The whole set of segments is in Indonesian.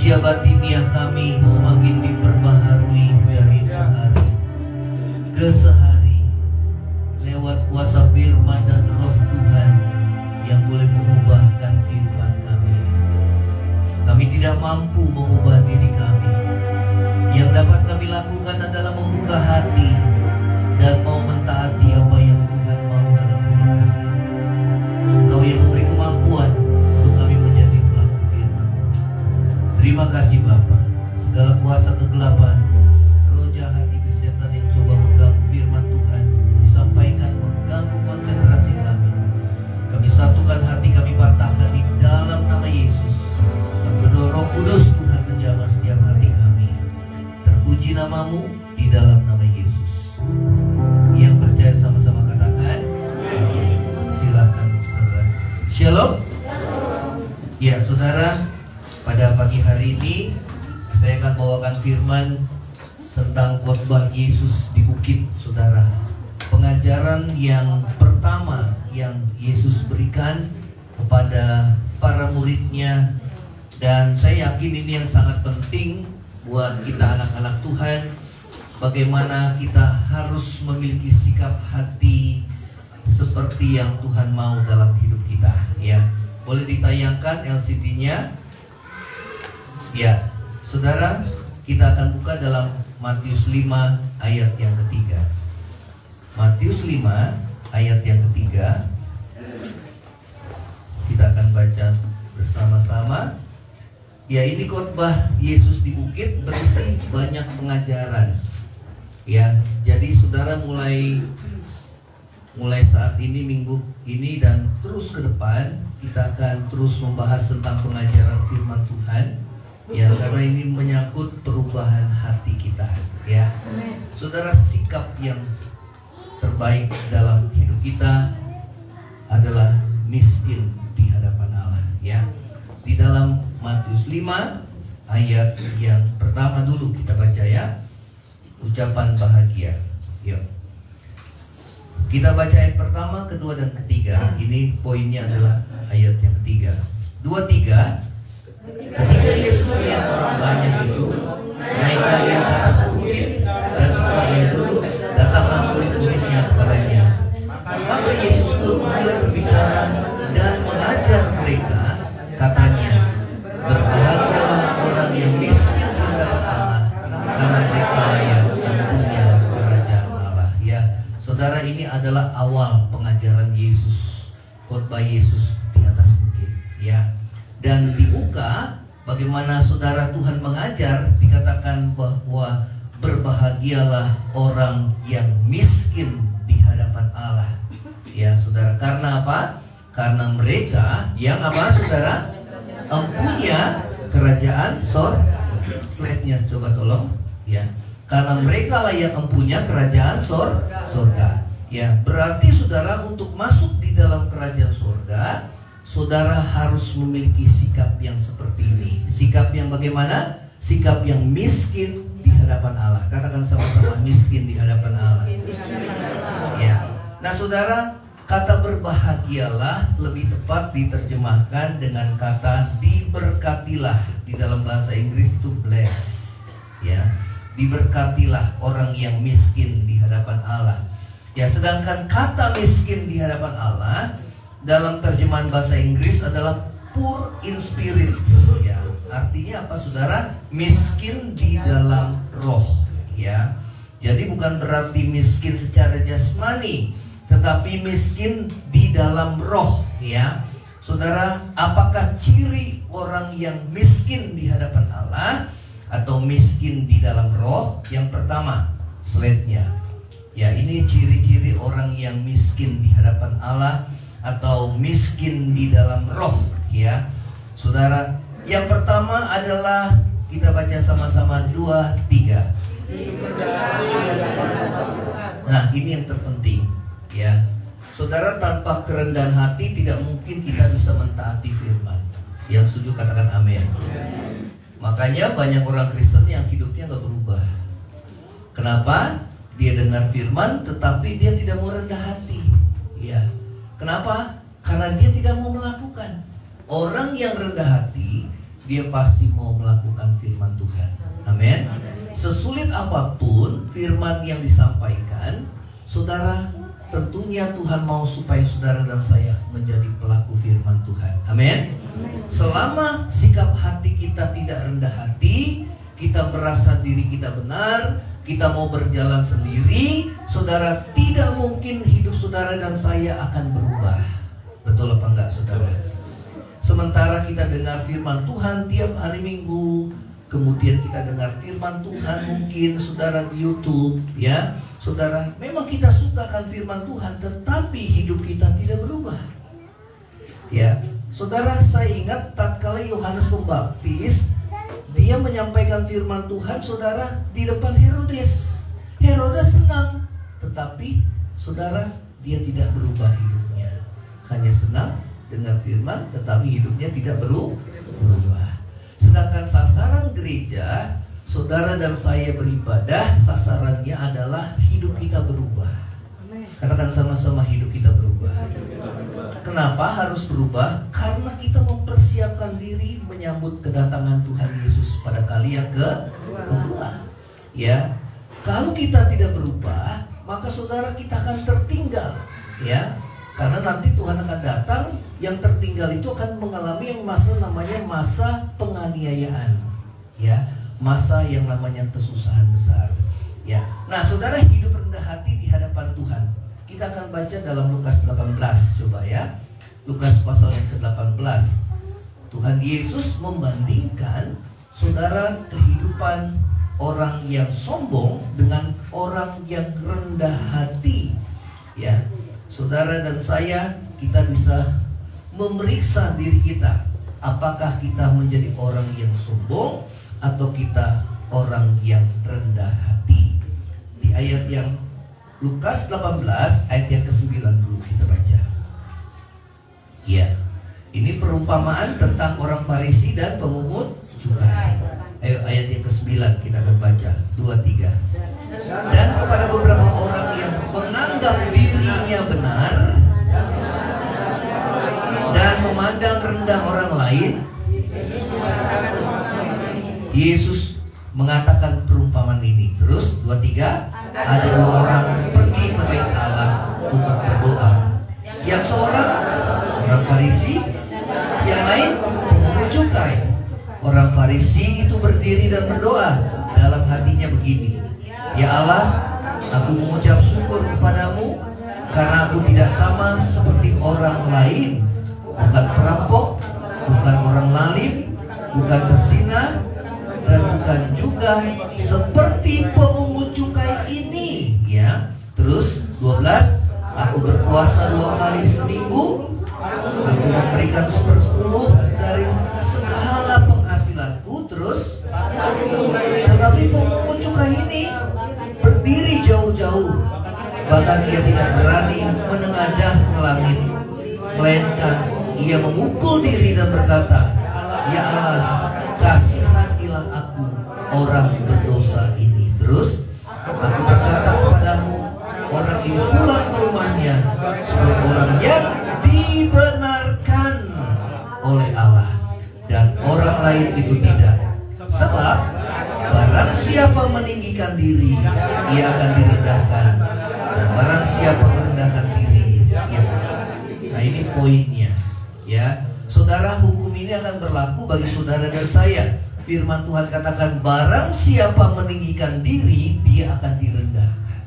Manusia batiniah kami semakin diperbaharui dari hari ke sehari lewat kuasa firman dan roh Tuhan yang boleh mengubahkan kehidupan kami. Kami tidak mampu mengubah diri kami. Yang dapat kami lakukan adalah membuka hati dan mau mentaati apa yang Tuhan mau dalam hidup kami. Engkau yang memberi kemampuan untuk kami menjadi pelaku firman. Terima kasih Bapa. Segala kuasa kegelapan, roh jahat, iblis setan yang coba mengganggu firman Tuhan disampaikan, mengganggu konsentrasi kami. Kami satukan hati, kami patahkan di dalam nama Yesus. Dan berdoa Roh Kudus Tuhan menjamah setiap hati kami. Terpuji namamu di dalam nama Yesus. Yang percaya sama-sama katakan amin. Silakan saudara. Shalom. Ya saudara, pada pagi hari ini saya akan bawakan firman tentang khotbah Yesus di bukit, saudara. Pengajaran yang pertama yang Yesus berikan kepada para muridnya, dan saya yakin ini yang sangat penting buat kita anak-anak Tuhan. Bagaimana kita harus memiliki sikap hati seperti yang Tuhan mau dalam hidup kita. Ya, boleh ditayangkan LCD-nya. Ya, saudara, kita akan buka dalam Matius 5 ayat yang ketiga. Matius 5 ayat yang ketiga. Kita akan baca bersama-sama. Ya, ini khotbah Yesus di bukit berisi banyak pengajaran. Ya, jadi saudara mulai saat ini, minggu ini dan terus ke depan kita akan terus membahas tentang pengajaran firman Tuhan. Ya, karena ini menyangkut perubahan hati kita. Ya, saudara, sikap yang terbaik dalam hidup kita adalah miskin di hadapan Allah. Ya, di dalam Matius 5 ayat yang pertama dulu kita baca ya, ucapan bahagia. Yuk, kita baca ayat pertama, kedua dan ketiga. Ini poinnya adalah ayat yang ketiga. 2-3. Ketika Yesus melihat orang banyak itu, naiklah ia ke atas bukit, dan setelah ia duduk, datanglah murid-muridnya kepadanya. Maka Yesus pun mulai berbicara dan mengajar mereka, katanya, berbahagialah orang yang miskin di hadapan Allah, karena mereka yang punya kerajaan Allah. Ya, saudara, ini adalah awal pengajaran Yesus, khotbah Yesus di atas bukit. Ya, dan dibuka bagaimana saudara Tuhan mengajar, dikatakan bahwa berbahagialah orang yang miskin di hadapan Allah. Ya saudara, karena apa? Karena mereka yang apa saudara? Empunya kerajaan sorga. Slide-nya coba tolong. Ya, karena mereka lah yang empunya kerajaan sorga. Ya, berarti saudara untuk masuk di dalam kerajaan sorga, saudara harus memiliki sikap yang seperti ini. Sikap yang bagaimana? Sikap yang miskin di hadapan Allah. Katakan sama-sama, miskin di hadapan Allah. Ya. Nah saudara, kata berbahagialah lebih tepat diterjemahkan dengan kata diberkatilah. Di dalam bahasa Inggris itu bless. Ya, diberkatilah orang yang miskin di hadapan Allah. Ya, sedangkan kata miskin di hadapan Allah dalam terjemahan bahasa Inggris adalah poor in spirit. Ya, artinya apa saudara? Miskin di dalam roh. Ya, jadi bukan berarti miskin secara jasmani, tetapi miskin di dalam roh. Ya, saudara, apakah ciri orang yang miskin di hadapan Allah atau miskin di dalam roh? Yang pertama, slide-nya. Ya, ini ciri-ciri orang yang miskin di hadapan Allah atau miskin di dalam roh. Ya, saudara, yang pertama adalah kita baca sama-sama 2-3. Nah, ini yang terpenting. Ya, saudara, tanpa kerendahan hati tidak mungkin kita bisa mentaati firman. Yang setuju katakan amin. Makanya banyak orang Kristen yang hidupnya gak berubah. Kenapa? Dia dengar firman tetapi dia tidak mau rendah hati. Ya, kenapa? Karena dia tidak mau melakukan. Orang yang rendah hati, dia pasti mau mau melakukan firman Tuhan. Amin. Sesulit apapun firman yang disampaikan, saudara, tentunya Tuhan mau supaya saudara dan saya menjadi pelaku firman Tuhan. Amin. Selama sikap hati kita tidak rendah hati, kita merasa diri kita benar, kita mau berjalan sendiri, saudara, tidak mungkin hidup saudara dan saya akan berubah. Betul apa enggak, saudara? Sementara kita dengar firman Tuhan tiap hari Minggu, kemudian kita dengar firman Tuhan mungkin saudara di YouTube, ya, saudara, memang kita sukakan firman Tuhan, tetapi hidup kita tidak berubah. Ya, saudara, saya ingat tatkala Yohanes Pembaptis, dia menyampaikan firman Tuhan, saudara, di depan Herodes. Herodes senang, tetapi saudara, dia tidak berubah hidupnya. Hanya senang dengar firman, tetapi hidupnya tidak berubah. Sedangkan sasaran gereja, saudara dan saya beribadah, sasarannya adalah hidup kita berubah. Katakan sama-sama, hidup kita berubah. Kenapa harus berubah? Karena kita mempersiapkan diri menyambut kedatangan Tuhan Yesus pada kali yang kedua. Ya, kalau kita tidak berubah, maka saudara, kita akan tertinggal. Ya, karena nanti Tuhan akan datang, yang tertinggal itu akan mengalami yang namanya masa penganiayaan. Ya, masa yang namanya kesusahan besar. Ya, nah saudara, hidup rendah hati di hadapan Tuhan. Kita akan baca dalam Lukas 18, coba ya. Lukas pasal yang ke-18. Tuhan Yesus membandingkan, saudara, kehidupan orang yang sombong dengan orang yang rendah hati. Ya, saudara dan saya, kita bisa memeriksa diri kita. Apakah kita menjadi orang yang sombong atau kita orang yang rendah hati? Di ayat yang Lukas 18 ayat yang ke-9 dulu kita baca. Ya, ini perumpamaan tentang orang Farisi dan pemungut cukai. Ayo ayat yang ke-9 kita akan baca. 2-3. Dan kepada beberapa orang yang menganggap dirinya benar dan memandang rendah orang lain, Yesus mengatakan perumpamaan ini. Terus 2-3. Ada dua orang pergi ke bait Allah untuk berdoa. Yang seorang orang Farisi, yang lain pemungut cukai. Orang Farisi itu berdiri dan berdoa. Dalam hatinya begini, ya Allah, aku mengucap syukur kepadamu karena aku tidak sama seperti orang lain, bukan perampok, bukan orang lalim, bukan perzina, dan bukan juga seperti pemungut cukai ini. Ya, terus 12. Aku berpuasa 2 kali seminggu. Aku memberikan 1/10 dari segala penghasilanku. Terus, tetapi pemungut cukai ini berdiri jauh-jauh, bahkan ia tidak berani menengadah ke langit, melainkan ia memukul diri dan berkata, ya Allah, kasihanilah aku, orang berdosa ini. Terus, aku berkata kepadamu, orang ini pulang ke rumahnya sebagai orang yang dibenarkan oleh Allah, dan orang lain itu tidak. Sebab barang siapa meninggikan diri, ia akan direndahkan, dan barang siapa merendahkan diri, ia akan. Nah, ini poinnya, ya. Saudara, hukum ini akan berlaku bagi saudara dan saya. Firman Tuhan katakan, barang siapa meninggikan diri, dia akan direndahkan.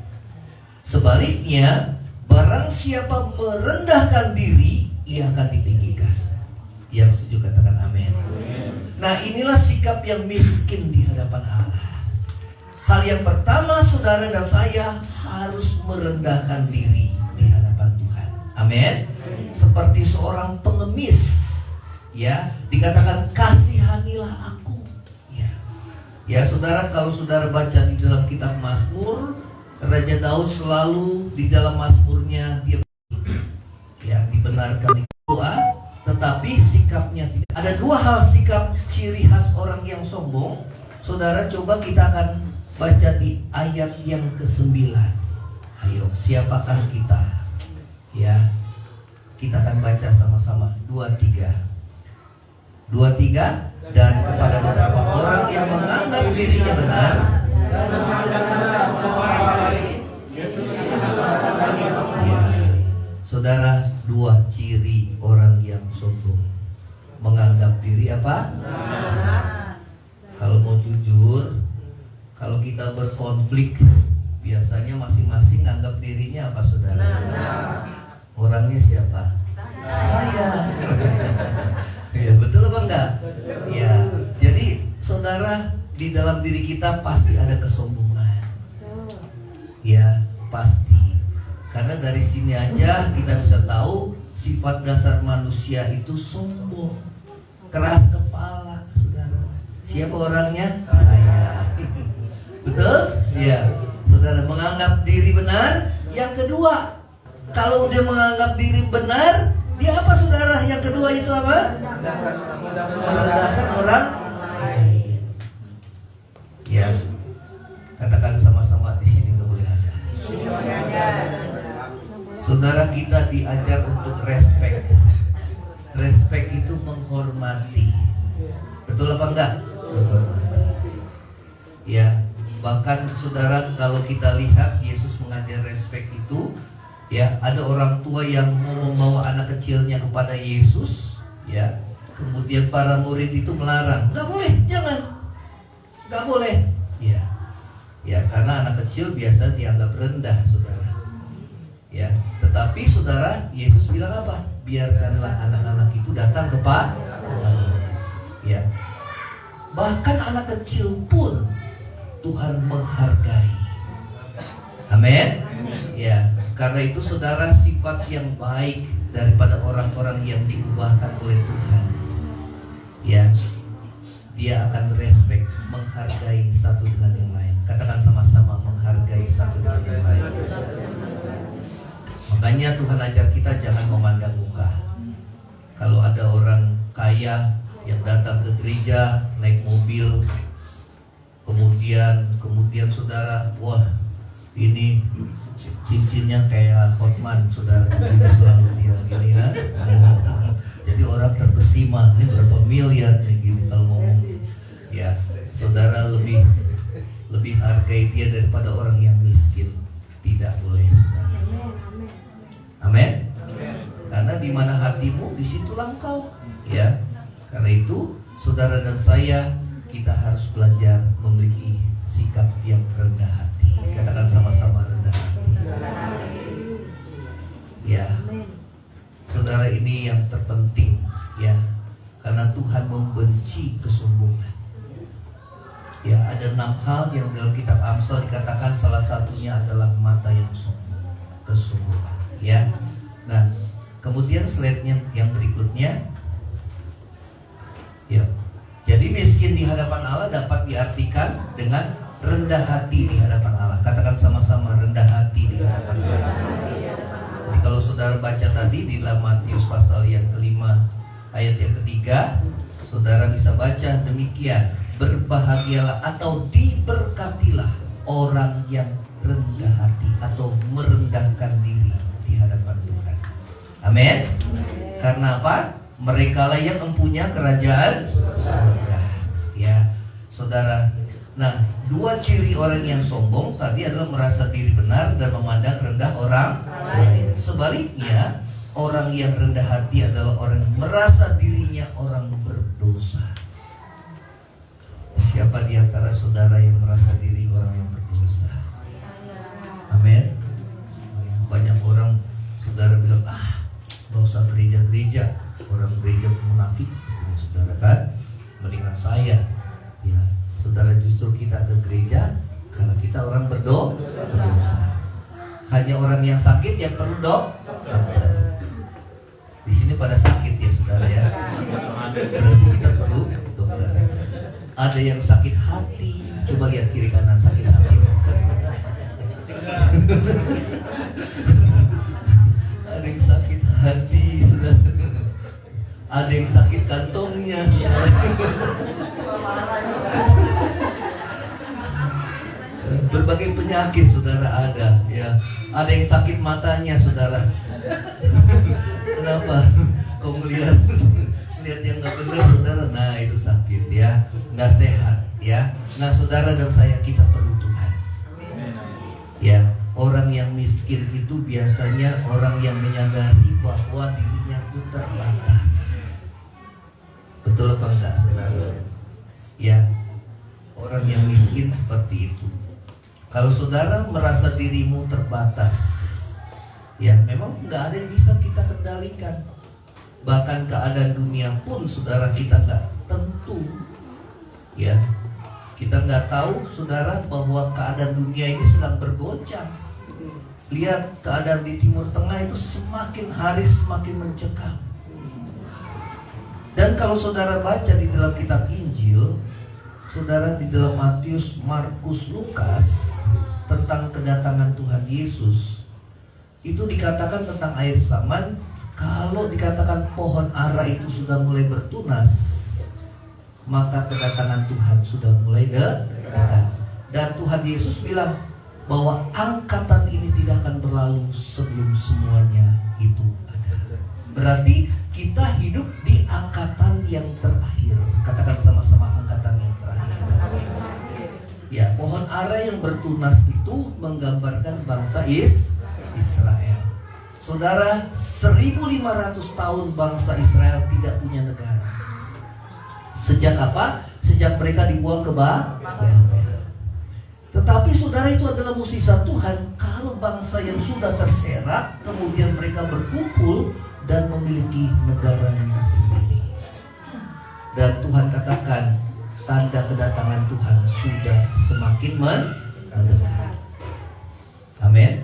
Sebaliknya, barang siapa merendahkan diri, ia akan ditinggikan. Yang setuju katakan amin. Nah, inilah sikap yang miskin di hadapan Allah. Hal yang pertama, saudara dan saya harus merendahkan diri di hadapan Tuhan. Amin. Seperti seorang pengemis, ya, dikatakan kasihanilah aku. Ya, saudara, kalau saudara baca di dalam kitab Mazmur, Raja Daud selalu di dalam Mazmurnya dia ya dibenarkan doa, tetapi sikapnya tidak. Ada dua hal sikap ciri khas orang yang sombong. Saudara, coba kita akan baca di ayat yang ke-9. Ayo, siapakah kita? Ya, kita akan baca sama-sama. 2-3. dan kepada beberapa orang yang menganggap dirinya benar. Ya, saudara, dua ciri orang yang sombong. Menganggap diri apa? Kalau mau jujur, kalau kita berkonflik, biasanya masing-masing anggap dirinya apa, saudara? Orangnya siapa? Saya. Ya, betul apa enggak? Ya, jadi saudara, di dalam diri kita pasti ada kesombongan. Ya, pasti. Karena dari sini aja kita bisa tahu sifat dasar manusia itu sombong, keras kepala, saudara. Siapa orangnya? Saya. Betul? Ya, saudara, menganggap diri benar. Yang kedua, kalau dia menganggap diri benar, dia apa, saudara? Yang kedua itu apa? Merendahkan orang lain. Ya, katakan sama-sama di sini nggak boleh ada. Saudara, kita diajar untuk respect. Respect itu menghormati. Betul apa enggak? Ya, bahkan saudara, kalau kita lihat Yesus mengajar respect itu, ya, ada orang tua yang mau membawa anak kecilnya kepada Yesus, ya. Kemudian para murid itu melarang, nggak boleh, jangan, nggak boleh, ya, ya, karena anak kecil biasa dianggap rendah, saudara, ya. Tetapi saudara, Yesus bilang apa? Biarkanlah anak-anak itu datang kepada, ya. Bahkan anak kecil pun Tuhan menghargai. Amin. Ya, karena itu saudara, sifat yang baik daripada orang-orang yang diubahkan oleh Tuhan, ya, dia akan respect, menghargai satu dengan yang lain. Katakan sama-sama, menghargai satu dengan yang lain. Makanya Tuhan ajar kita jangan memandang muka. Kalau ada orang kaya yang datang ke gereja naik mobil, kemudian saudara, wah, ini cincinnya kayak Hotman, saudara, ini selalu dia gini, ya. Jadi orang terkesima, ini berapa miliar nih gini kalau ngomong. Ya, saudara, lebih hargai dia daripada orang yang miskin. Tidak boleh, saudara. Amin. Karena di mana hatimu, di situlah engkau. Ya, karena itu saudara dan saya, kita harus belajar memiliki sikap yang rendah hati. Katakan sama-sama, rendah hati. Ya, saudara, ini yang terpenting, ya, karena Tuhan membenci kesombongan. Ya, ada 6 hal yang dalam kitab Amsal dikatakan salah satunya adalah mata yang sombong, kesombongan. Ya, nah, kemudian slide-nya yang berikutnya, ya. Jadi miskin di hadapan Allah dapat diartikan dengan rendah hati di hadapan Allah. Katakan sama-sama, rendah hati di hadapan Allah. Jadi kalau saudara baca tadi di dalam Matius pasal yang kelima ayat yang ketiga, saudara bisa baca demikian: berbahagialah atau diberkatilah orang yang rendah hati atau merendahkan diri di hadapan Tuhan. Amin. Karena apa? Merekalah yang mempunyai kerajaan surga. Ya, saudara. Nah, 2 ciri orang yang sombong tadi adalah merasa diri benar dan memandang rendah orang lain. Sebaliknya, orang yang rendah hati adalah orang yang merasa dirinya orang berdosa. Siapa di antara saudara yang merasa diri orang yang berdosa? Amin. Banyak orang, saudara bilang, gak usah gereja-gereja, orang gereja munafik, saudara, kan? Mendingan saya, ya, saudara, justru kita ke gereja karena kita orang berdosa. Hanya orang yang sakit yang perlu dokter. Di sini pada sakit ya, saudara, ya. Berarti kita perlu dokter. Ada yang sakit hati, coba lihat kiri kanan, sakit hati. Ada yang sakit hati, saudara. Ada yang sakit kantongnya. Berbagai penyakit, saudara, ada, ya. Ada yang sakit matanya, saudara. Kenapa? Kau melihat yang nggak benar, saudara. Nah, itu sakit. ya, nggak sehat, ya. Nah, saudara dan saya, kita perlu Tuhan. Ya, orang yang miskin itu biasanya orang yang menyadari bahwa dirinya itu terbatas. Betul apa enggak, saudara? Ya, orang yang miskin seperti itu. Kalau saudara merasa dirimu terbatas, ya memang nggak ada yang bisa kita kendalikan. Bahkan keadaan dunia pun saudara kita nggak tentu. Ya, kita nggak tahu saudara bahwa keadaan dunia ini sedang bergoncang. Lihat keadaan di Timur Tengah itu semakin hari semakin mencekam. Dan kalau saudara baca di dalam kitab Injil, saudara di dalam Matius, Markus, Lukas, tentang kedatangan Tuhan Yesus, itu dikatakan tentang akhir zaman. Kalau dikatakan pohon ara itu sudah mulai bertunas, maka kedatangan Tuhan sudah mulai dekat. Dan Tuhan Yesus bilang bahwa angkatan ini tidak akan berlalu sebelum semuanya itu ada. Berarti kita hidup di angkatan yang terakhir. Katakan sama-sama, angkatan yang terakhir. Ya, pohon ara yang bertunas itu menggambarkan bangsa Israel. Saudara, 1500 tahun bangsa Israel tidak punya negara. Sejak apa? Sejak mereka dibuang ke Babel. Tetapi saudara, itu adalah mukjizat Tuhan. Kalau bangsa yang sudah terserak, kemudian mereka berkumpul dan memiliki negaranya sendiri. Dan Tuhan katakan, tanda kedatangan Tuhan sudah semakin mendekat. Amin.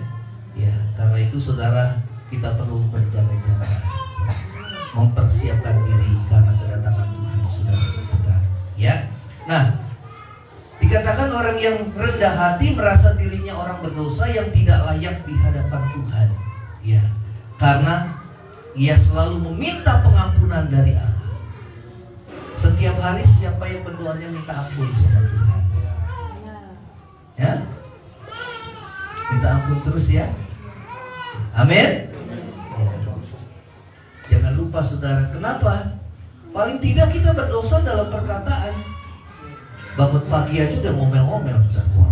Ya, karena itu saudara, kita perlu berjaga-jaga, mempersiapkan diri karena kedatangan Tuhan sudah dekat. Ya. Nah, dikatakan orang yang rendah hati merasa dirinya orang berdosa yang tidak layak di hadapan Tuhan. Ya, karena ia selalu meminta pengampunan dari Allah. Setiap hari siapa yang berdoanya minta ampun sama Tuhan? Ya, minta ampun terus ya. Amin. Ya. Jangan lupa saudara, kenapa? Paling tidak kita berdosa dalam perkataan. Bangun pagi aja udah ngomel-ngomel saudara.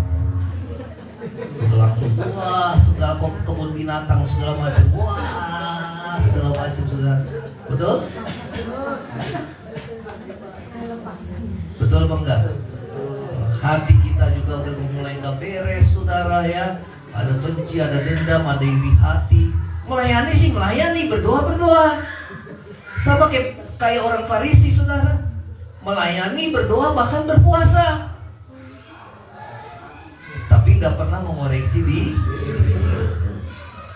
Udah langsung wah segala kebun binatang segala macam, wah segala macam saudara. Betul? Betul apa enggak? Hati kita juga udah mulai nggak beres saudara ya. Ada benci, ada dendam, ada iri hati. Melayani sih melayani, berdoa. Sama kayak orang Farisi saudara. Melayani, berdoa, bahkan berpuasa, tapi nggak pernah mengoreksi diri.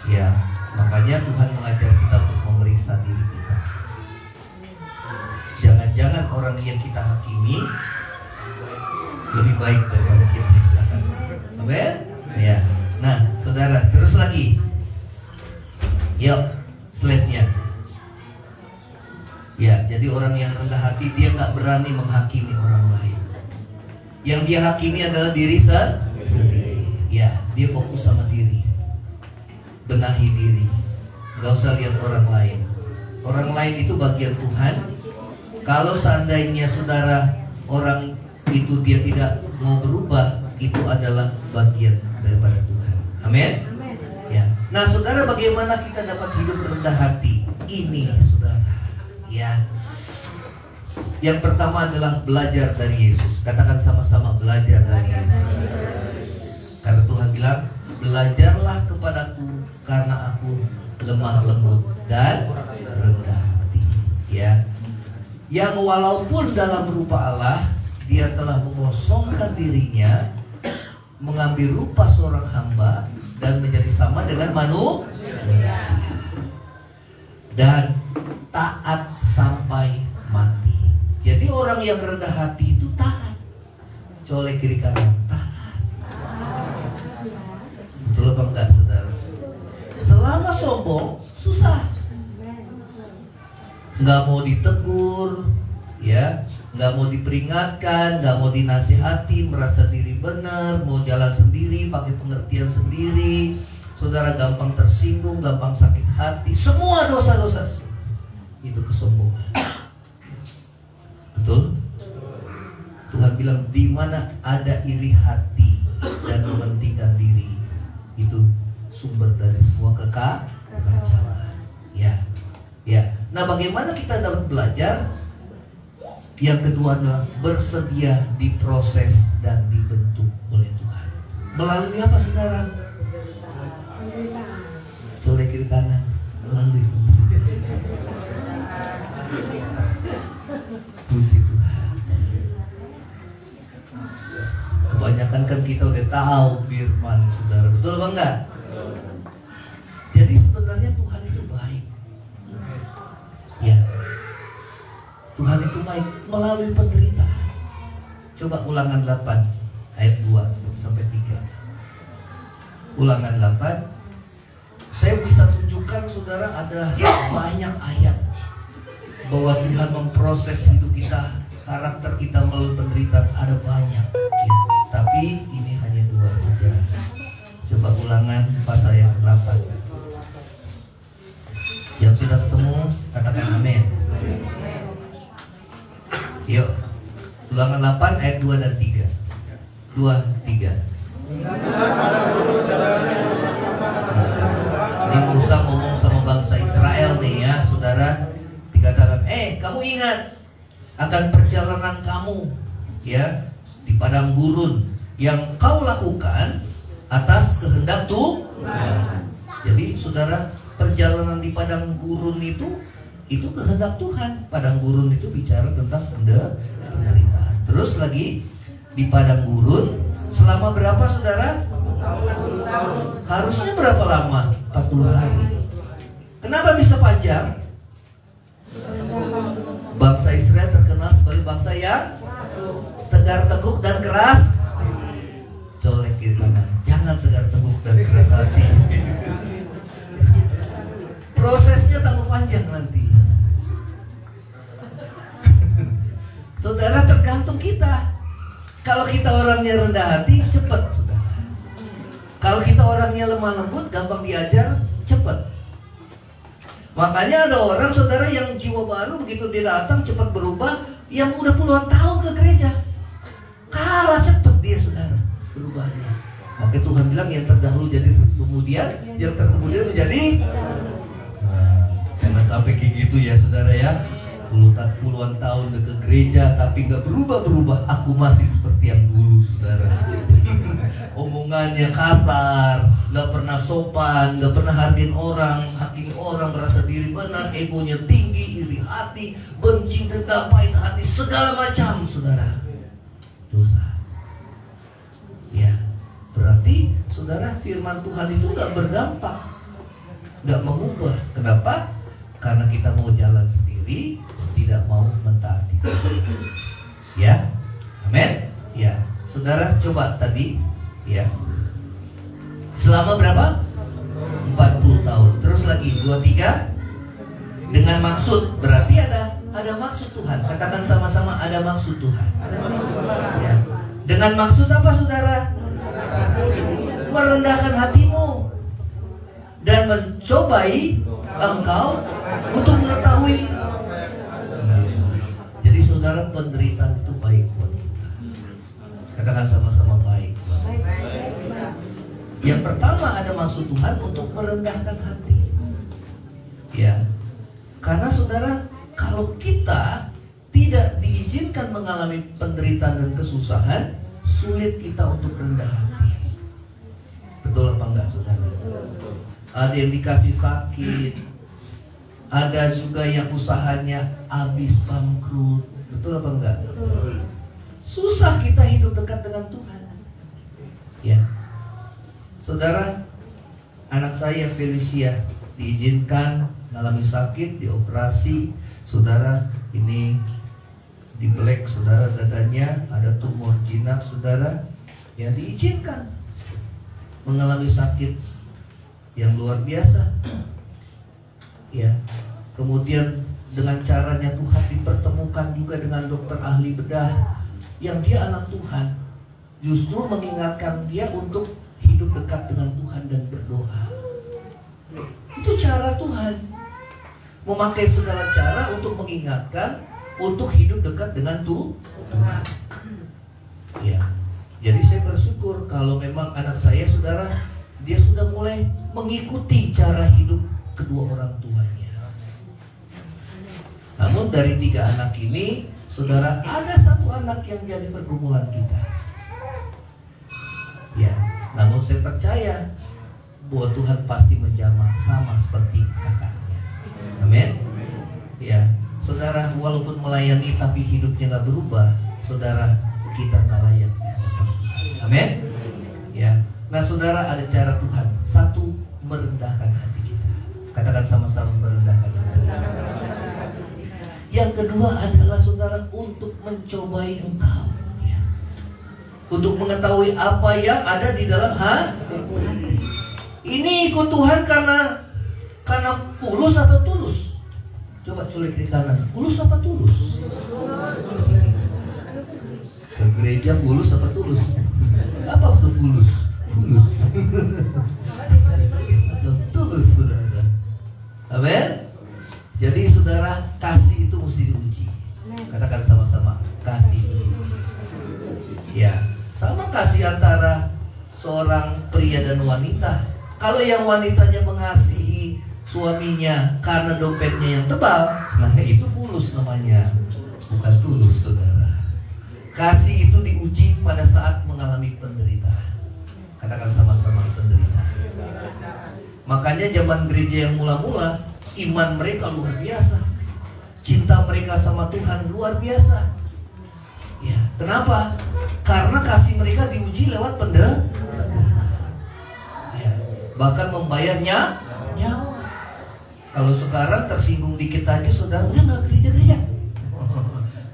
Ya, makanya Tuhan mengajar kita untuk memeriksa diri kita. Jangan-jangan orang yang kita hakimi lebih baik daripada kita. Amin? Ya. Nah, saudara, terus lagi. Yuk, slide-nya. Ya, jadi orang yang rendah hati dia nggak berani menghakimi orang lain. Yang dia hakimi adalah diri sendiri. Ya, dia fokus sama diri, benahi diri, nggak usah lihat orang lain. Orang lain itu bagian Tuhan. Kalau seandainya saudara orang itu dia tidak mau berubah, itu adalah bagian daripada Tuhan. Amin. Ya. Nah, saudara, bagaimana kita dapat hidup rendah hati? Ini, saudara. Ya. Yang pertama adalah belajar dari Yesus. Katakan sama-sama, belajar dari Yesus. Karena Tuhan bilang, belajarlah kepadaku karena aku lemah lembut dan rendah hati. Ya. Yang walaupun dalam rupa Allah, dia telah mengosongkan dirinya, mengambil rupa seorang hamba dan menjadi sama dengan manusia. Dan taat sampai mati. Jadi orang yang rendah hati itu taat. Colek kiri kanan, taat. Betul apa enggak saudara? Selama sombong susah. Nggak mau ditegur, ya, nggak mau diperingatkan, nggak mau dinasihati, merasa diri benar, mau jalan sendiri, pakai pengertian sendiri. Saudara gampang tersinggung, gampang sakit hati, semua dosa-dosa itu kesombongan. Betul? bilang di mana ada iri hati dan mementingkan diri, itu sumber dari semua kekacauan. Ya. Nah, bagaimana kita dapat belajar? Yang kedua adalah bersedia diproses dan dibentuk oleh Tuhan. Melalui apa, saudara? Colek kiri kanan. Melalui puji Tuhan. Kebanyakan kan kita udah tahu firman, saudara. Betul apa enggak? Jadi sebenarnya Tuhan itu baik. Ya, Tuhan itu baik melalui penderitaan. Coba Ulangan 8 ayat 2 sampai 3. Ulangan 8. Saya bisa tunjukkan, saudara, ada banyak ayat bahwa Tuhan memproses hidup kita, karakter kita melalui penderitaan, ada banyak ya. Tapi ini hanya 2 saja. Coba Ulangan pasal yang 8. Yang sudah ketemu katakan amin. Yuk, Ulangan 8 ayat 2 dan 3. 2, 3. Ini Musa ngomong sama bangsa Israel nih ya, saudara. Dikatakan, kamu ingat akan perjalanan kamu ya di padang gurun yang kau lakukan atas kehendak Tuhan. Jadi saudara, perjalanan di padang gurun itu kehendak Tuhan. Padang gurun itu bicara tentang penderitaan. Terus lagi di padang gurun selama berapa, saudara? 40 tahun. Harusnya berapa lama? 40 hari. Kenapa bisa panjang? Bangsa Israel terkenal sebagai bangsa yang tegar teguk dan keras. Colek kiri kanan. Jangan tegar teguk dan keras hati. Prosesnya tambah panjang nanti. Saudara, tergantung kita. Kalau kita orangnya rendah hati, cepat, saudara. Kalau kita orangnya lemah lembut, gampang diajar, cepat. Makanya ada orang, saudara, yang jiwa baru, begitu dia datang cepat berubah, yang udah puluhan tahun ke gereja, kalah cepat dia, saudara, berubahnya. Maka Tuhan bilang yang terdahulu jadi kemudian, yang terkemudian menjadi. Jangan sampai kayak gitu ya, saudara ya. Puluhan tahun ke gereja tapi nggak berubah-berubah, aku masih seperti yang dulu, saudara. Omongannya kasar, nggak pernah sopan, nggak pernah hargain orang, hakimi orang, merasa diri benar, egonya tinggi, iri hati, benci, dendam, pahit hati, segala macam, saudara. Dosa. Ya, berarti saudara, firman Tuhan itu nggak berdampak, nggak mengubah. Kenapa? Karena kita mau jalan sendiri, tidak mau mentaati. Ya, amin. Ya, saudara, coba tadi, ya, selama berapa? 40 tahun. Terus lagi 23 dengan maksud, berarti ada maksud Tuhan. Katakan sama-sama, ada maksud Tuhan. Ya. Dengan maksud apa, saudara? Merendahkan hatimu dan mencobai engkau untuk mengetahui. Jadi saudara, penderitaan itu baik buat kita. Katakan sama-sama, baik. Yang pertama, ada maksud Tuhan untuk merendahkan hati. Ya, karena saudara, kalau kita tidak diizinkan mengalami penderitaan dan kesusahan, sulit kita untuk rendah hati. Betul apa enggak, saudara? Ada yang dikasih sakit, ada juga yang usahanya habis bangkrut. Betul apa enggak? Susah kita hidup dekat dengan Tuhan. Ya, saudara, anak saya Felicia diizinkan mengalami sakit, dioperasi. Saudara, ini di black, saudara, dadanya ada tumor jinak, saudara, yang diizinkan mengalami sakit yang luar biasa. Ya, kemudian dengan caranya Tuhan dipertemukan juga dengan dokter ahli bedah yang dia anak Tuhan, justru mengingatkan dia untuk hidup dekat dengan Tuhan dan berdoa. Itu cara Tuhan, memakai segala cara untuk mengingatkan, untuk hidup dekat dengan Tuhan. Ya. Jadi saya bersyukur kalau memang anak saya, saudara, dia sudah mulai mengikuti cara hidup kedua orang tuanya. Namun dari 3 anak ini, saudara, ada 1 anak yang jadi pergumulan kita. Ya, namun saya percaya bahwa Tuhan pasti menjamah sama seperti kakaknya. Amin. Ya, saudara, walaupun melayani tapi hidupnya nggak berubah, saudara, kita tak layak. Amin. Ya. Nah, saudara, ada cara Tuhan. 1, merendahkan hati kita. Katakan sama-sama, merendahkan hati. Yang kedua adalah, saudara, untuk mencobai engkau. Ya. Untuk mengetahui apa yang ada di dalam hati. Ini ikut Tuhan karena fulus atau tulus? Coba culik di kanan. Fulus apa tulus? Ke gereja fulus apa tulus? Apa itu fulus? Fulus. Tulus, saudara. Amin. Jadi, saudara, kasih itu mesti diuji. Katakan sama-sama, kasih itu diuji. Ya, sama kasih antara seorang pria dan wanita. Kalau yang wanitanya mengasihi suaminya karena dompetnya yang tebal, nah itu fulus namanya, bukan tulus, saudara. Kasih itu diuji pada saat mengalami penderitaan. Katakan sama-sama, penderitaan. Makanya zaman gereja yang mula-mula, iman mereka luar biasa, cinta mereka sama Tuhan luar biasa. Ya, kenapa? Karena kasih mereka diuji lewat penderitaan. Ya, bahkan membayarnya nyawa. Kalau sekarang tersinggung dikit aja, saudara, udah nggak gereja-gereja.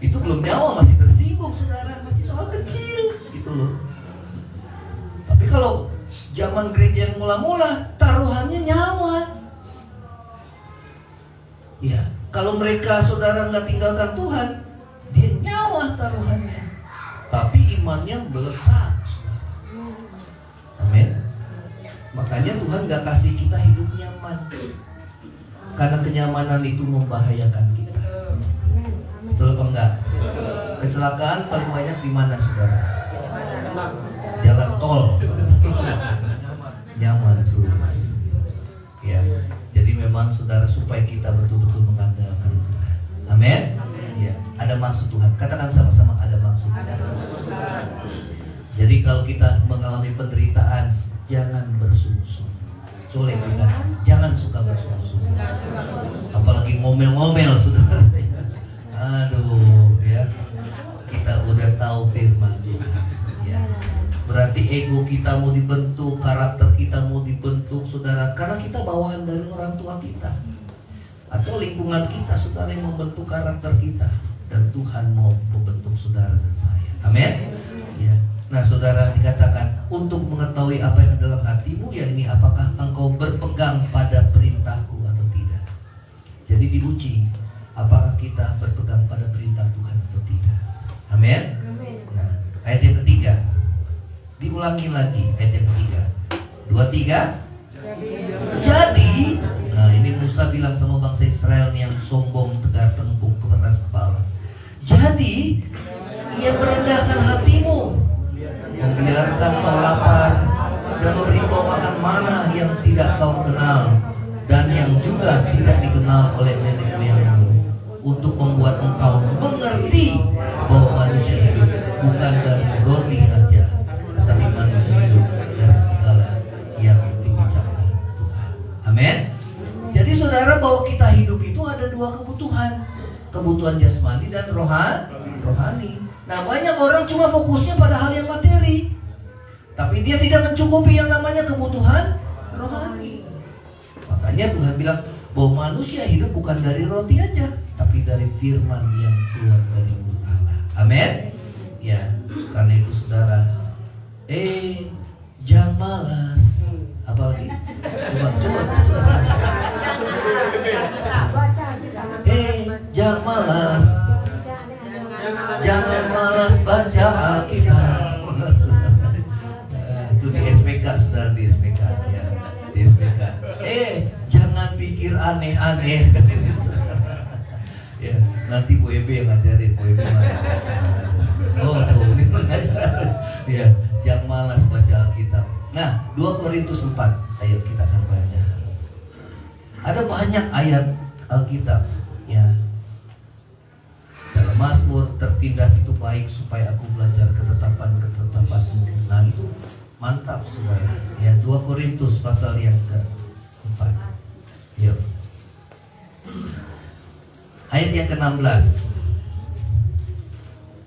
Itu belum nyawa, masih tersinggung, saudara, masih soal kecil, gitu loh. Tapi kalau zaman gereja yang mula-mula, taruhannya nyawa. Ya, kalau mereka, saudara, nggak tinggalkan Tuhan, dia nyawa taruhannya. Tapi imannya melesat, saudara. Amin. Makanya Tuhan nggak kasih kita hidup nyaman, karena kenyamanan itu membahayakan kita. Betul apa enggak? Kecelakaan paling banyak di mana, saudara? Jalan tol. Nyaman terus. Ya. Jadi memang, saudara, supaya kita betul-betul mengandalkan Tuhan. Amin. Ya. Ada maksud Tuhan. Katakan sama-sama, ada maksud Tuhan. Jadi kalau kita mengalami penderitaan, jangan bersungut-sungut. Colek kita, jangan suka bersungut-sungut. Apalagi ngomel-ngomel, saudara. Aduh, ya. Kita udah tahu firman Tuhan, ya. Berarti ego kita mau dibentuk, karakter kita mau dibentuk, saudara, karena kita bawaan dari orang tua kita atau lingkungan kita, saudara, yang membentuk karakter kita. Dan Tuhan mau membentuk saudara dan saya. Amin. Ya. Nah, saudara, dikatakan untuk mengetahui apa yang dalam hatimu, ya ini, apakah engkau berpegang pada perintahku atau tidak. Jadi diuji, apakah kita berpegang pada perintah Tuhan atau tidak. Amin. Nah, ayat yang ketiga, diulangi lagi ayat yang ketiga. 2-3. Jadi, nah ini Musa bilang sama bangsa Israel yang sombong, tegar tengkuk, keras kepala. Jadi, ia merendahkan hatimu, membiarkan kau lapar, dan memberi kau makan mana yang tidak kau kenal, dan yang juga tidak dikenal oleh nenek moyangmu, untuk membuat engkau mengerti bahwa manusia hidup bukan dari roti saja, tetapi manusia hidup dari segala yang diucapkan Tuhan. Amin. Jadi, saudara, bahwa kita hidup itu ada 2 kebutuhan, kebutuhan jasmani dan rohani. Nah, banyak orang cuma fokusnya pada hal yang materi, tapi dia tidak mencukupi yang namanya kebutuhan rohani. Makanya Tuhan bilang bahwa manusia hidup bukan dari roti aja, tapi dari firman yang keluar dari mulut Allah. Amin. Ya, karena itu, saudara, jangan malas. Apalagi? Coba. Jangan malas. Jangan malas baca Alkitab. Itu di SPK, saudara, di SPK, ya. Di SPK. Jangan pikir aneh-aneh. Ya, nanti Bu Ebe yang ngajarin. Bu Ebe mana? Oh, tuh. Ya, jangan malas baca Alkitab. Nah, 2 Korintus 4 ayat kita akan baca. Ada banyak ayat Alkitab ya. Dalam Mazmur, tertindas itu baik supaya aku belajar ketetapan-ketetapanmu. Nah, itu mantap saudara. Ya, 2 Korintus pasal yang ke-4. Yuk. Ayat yang ke-16.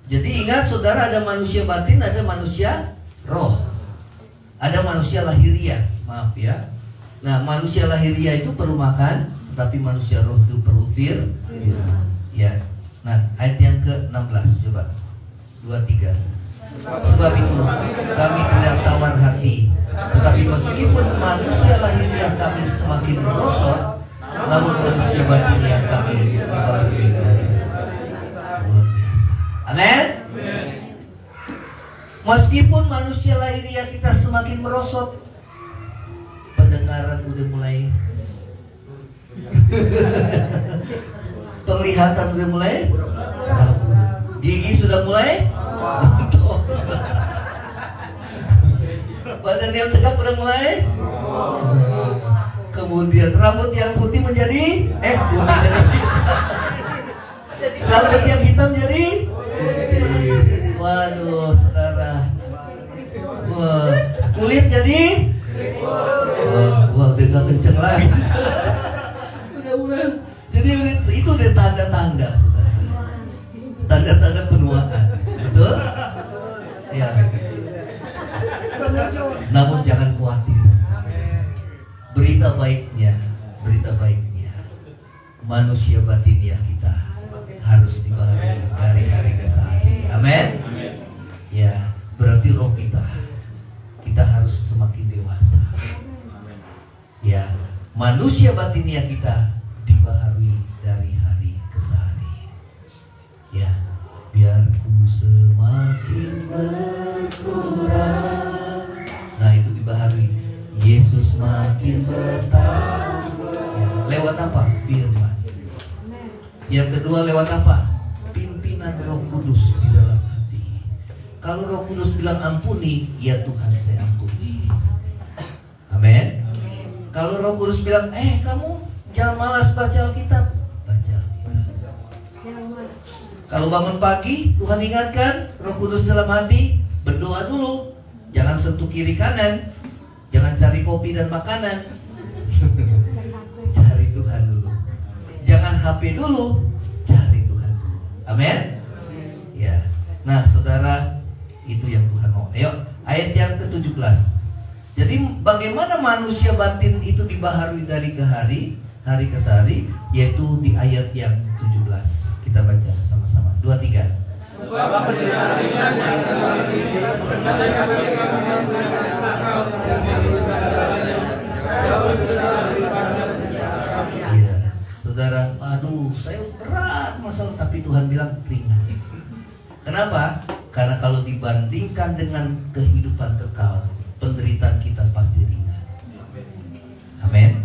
Jadi ingat saudara, ada manusia batin, ada manusia roh. Ada manusia lahiriah, maaf ya. Nah, manusia lahiriah itu perlu makan, tetapi manusia roh itu perlu ya. Nah, ayat yang ke-16 coba. 2-3. Sebab itu kami tidak tawar hati, tetapi meskipun manusia lahiriah kami semakin merosot, namun manusia batiniah kami dibaharui dari. Amin. Meskipun manusia lahiriah kita semakin merosot, pendengaran udah mulai penglihatan udah mulai, gigi sudah mulai, badan yang tegak udah mulai, kemudian rambut yang putih menjadi rambut yang hitam jadi, waduh saudara, wah, kulit jadi, wah udah gak kenceng lagi. Udah. Jadi itu udah tanda-tanda, saudara. Tanda-tanda penuaan, betul? Ya. Namun jangan khawatir. Berita baiknya, manusia batiniah kita harus dibaharui dari hari ke hari. Amin. Ya, berarti roh kita harus semakin dewasa. Ya, manusia batiniah kita dibaharui dari hari ke hari. Ya, biar ku semakin berkurang. Nah, itu dibaharui. Yesus makin bertambah. Ya, lewat apa? Firman. Yang kedua lewat apa? Pimpinan Roh Kudus di dalam hati. Kalau Roh Kudus bilang ampuni, ya Tuhan saya ampuni. Amin. Kalau Roh Kudus bilang, kamu jangan malas baca Alkitab, baca Alkitab. Kalau bangun pagi, Tuhan ingatkan, Roh Kudus dalam hati, berdoa dulu. Jangan sentuh kiri kanan. Jangan cari kopi dan makanan. Cari Tuhan dulu. Jangan HP dulu, cari Tuhan dulu. Amin. Ya. Nah, saudara, itu yang Tuhan mau. Ayo, ayat yang ke-17. Jadi bagaimana manusia batin itu dibaharui dari ke hari ke hari, yaitu di ayat yang 17. Kita baca sama-sama. 2-3. Saudara, aduh, saya berat masalah, tapi Tuhan bilang ringan. Kenapa? Karena kalau dibandingkan dengan kehidupan kekal, penderitaan kita pasti ringan. Amin.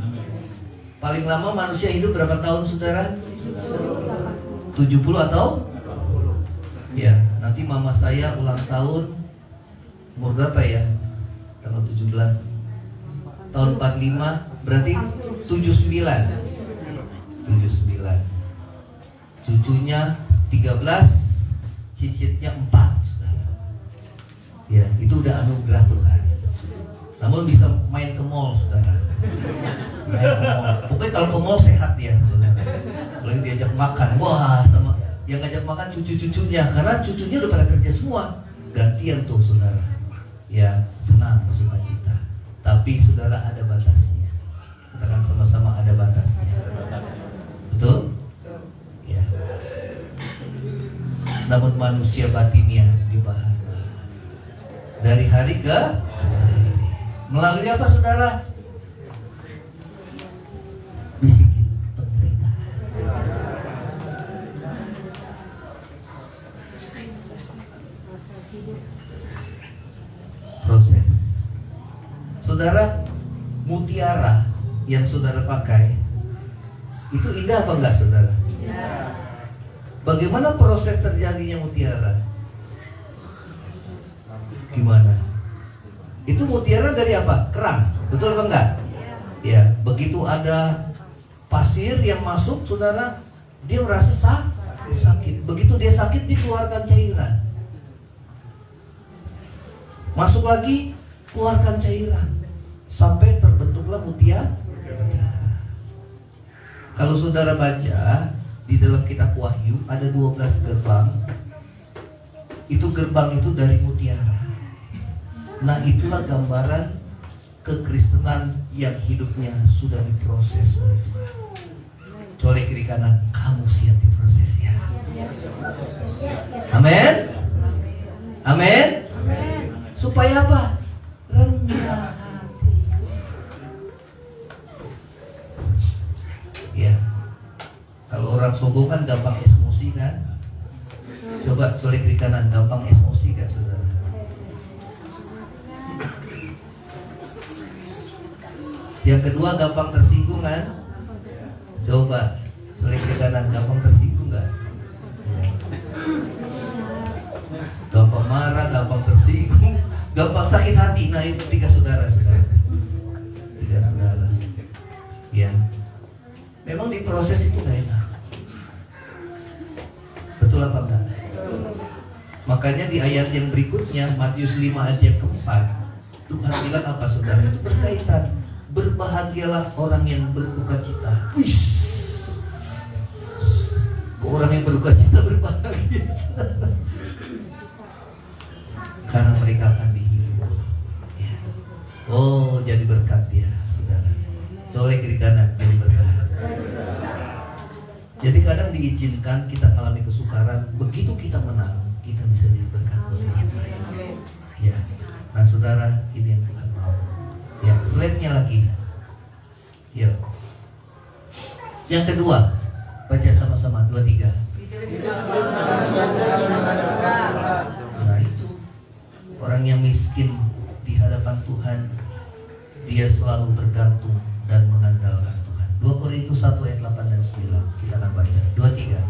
Paling lama manusia hidup berapa tahun, saudara? 70 atau? Ya, nanti mama saya ulang tahun umur berapa ya? Tanggal 17 tahun 45, berarti 79. Cucunya 13, cicitnya 4. Ya, itu udah anugerah Tuhan. Namun bisa main ke mall, saudara. Main ke mall. Pokoknya kalau ke mall sehat ya, saudara. Kalau diajak makan, wah, sama yang ngajak makan cucu-cucunya, karena cucunya udah pada kerja semua. Gantian tuh, saudara. Ya, senang, sukacita. Tapi saudara, ada batasnya. Katakan sama-sama, ada batasnya. Betul? Ya. Namun manusia batinnya dibaharui dari hari ke hari. Melalui apa, saudara? Bisikin penderitaan. Proses. Saudara, mutiara yang saudara pakai itu indah apa enggak, saudara? Bagaimana proses terjadinya mutiara? Gimana? Itu mutiara dari apa? Kerang, betul apa enggak? Ya, begitu ada pasir yang masuk, saudara, dia merasa sakit. Begitu dia sakit, dikeluarkan cairan. Masuk lagi, keluarkan cairan, sampai terbentuklah mutiara. Kalau saudara baca di dalam kitab Wahyu ada 12 gerbang. Itu gerbang itu dari mutiara. Nah, itulah gambaran kekristenan yang hidupnya sudah diproses oleh Tuhan. Colek kiri kanan, kamu siap diprosesnya. Amin. Amin. Supaya apa? Rendah hati. Ya. Kalau orang sombong kan gampang emosi kan? Coba colek kiri kanan, gampang emosi kan saudara? Yang kedua, gampang tersinggung kan? Coba colek kiri kanan, gampang tersinggung nggak? Gampang marah, gampang tersinggung, gampang sakit hati. Nah, itu 3 saudara-saudara. 3 saudara. Ya. Memang diproses itu gak enak. Betul apa enggak? Makanya di ayat yang berikutnya, Matius 5 ayat yang keempat, Tuhan bilang apa saudara? Itu berkaitan. Berbahagialah orang yang berduka cita. Wish. Kok orang yang berduka cita berbahagia? Karena mereka akan dihibur. Ya. Oh, jadi berkat ya, saudara. Colek kiri kanan, jadi berkat. Jadi kadang diizinkan kita mengalami kesukaran. Begitu kita menang, kita bisa jadi berkat buat orang lain. Ya. Nah, saudara, ini yang Tuhan mau. Ya, slide-nya lagi. Ya. Yang kedua, baca sama-sama 2-3. Nah, itu orang yang miskin di hadapan Tuhan, dia selalu bergantung dan mengandalkan Tuhan. 2 Korintus 1 ayat 8 dan 9. Kita akan baca 2-3.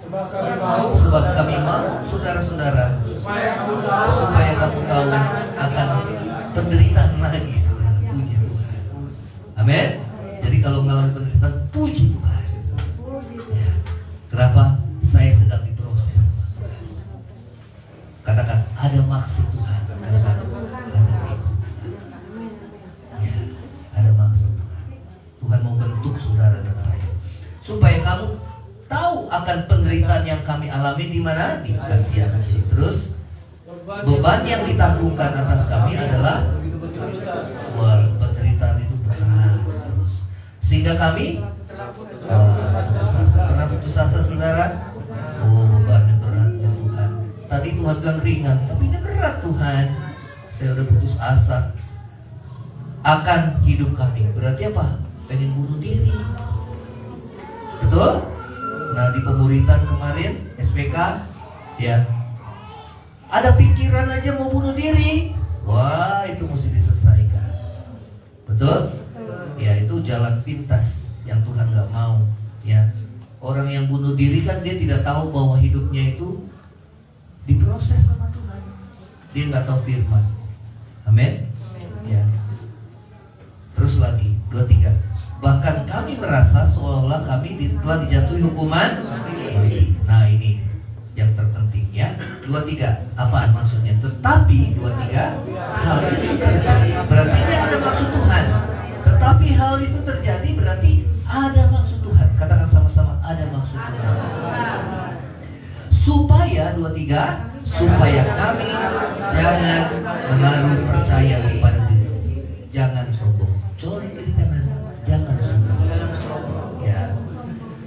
Sebab kami mau, saudara-saudara, supaya kamu tahu akan penderitaan lagi, saudara. Puji Tuhan. Amin. Jadi kalau mengalami penderitaan, puji Tuhan. Ya. Kenapa? Saya sedang diproses. Katakan, ada maksud Tuhan. Ada maksud Tuhan. Ya, ada maksud Tuhan. Tuhan mau bentuk saudara dan saya, supaya kamu tahu akan penderitaan yang kami alami di mana? Di Asia. Terus beban yang ditanggungkan atas kami adalah penderitaan itu berat terus, sehingga kami pernah putus asa saudara. Oh, bebannya berat ya Tuhan. Tadi Tuhan bilang ringan, tapi ini berat Tuhan. Saya udah putus asa akan hidup kami. Berarti apa? Pengen bunuh diri. Betul? Nah, di pemuritan kemarin SPK, ya, ada pikiran aja mau bunuh diri. Wah, itu mesti diselesaikan. Betul? Ya, itu jalan pintas yang Tuhan gak mau. Ya, orang yang bunuh diri kan dia tidak tahu bahwa hidupnya itu diproses sama Tuhan. Dia nggak tahu firman. Amin. Ya. Terus lagi 2-3. Bahkan kami merasa seolah-olah kami telah dijatuhi hukuman mati. Nah, ini yang terpenting ya. 2-3. Apaan maksudnya? Tetapi 2-3 hal itu terjadi. Berarti ini ada maksud Tuhan. Tetapi hal itu terjadi berarti ada maksud Tuhan. Katakan sama-sama, ada maksud Tuhan. Supaya 2-3, supaya kami jangan menaruh percaya kepada diri. Jangan sombong. Colek kiri kanan. Jangan sombong. Ya.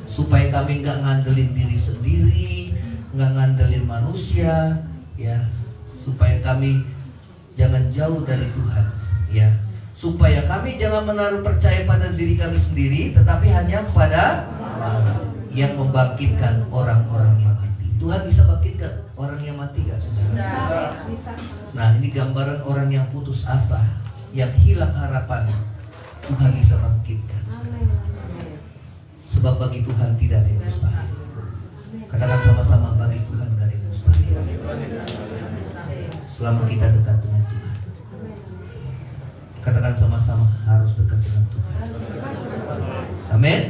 Supaya kami nggak ngandelin diri sendiri, nggak ngandelin manusia, ya. Supaya kami jangan jauh dari Tuhan, ya. Supaya kami jangan menaruh percaya pada diri kami sendiri, tetapi hanya kepada Allah yang membangkitkan orang-orang yang mati. Tuhan bisa bangkitkan orang yang mati gak, saudara? Bisa. Nah, ini gambaran orang yang putus asa, yang hilang harapan. Tuhan bisa bangkitkan, saudara. Sebab bagi Tuhan tidak ada yang mustahil. Katakan sama-sama, bagi Tuhan tidak ada yang mustahil. selama kita dekat dengan Tuhan. Katakan sama-sama, harus dekat dengan Tuhan. Amin.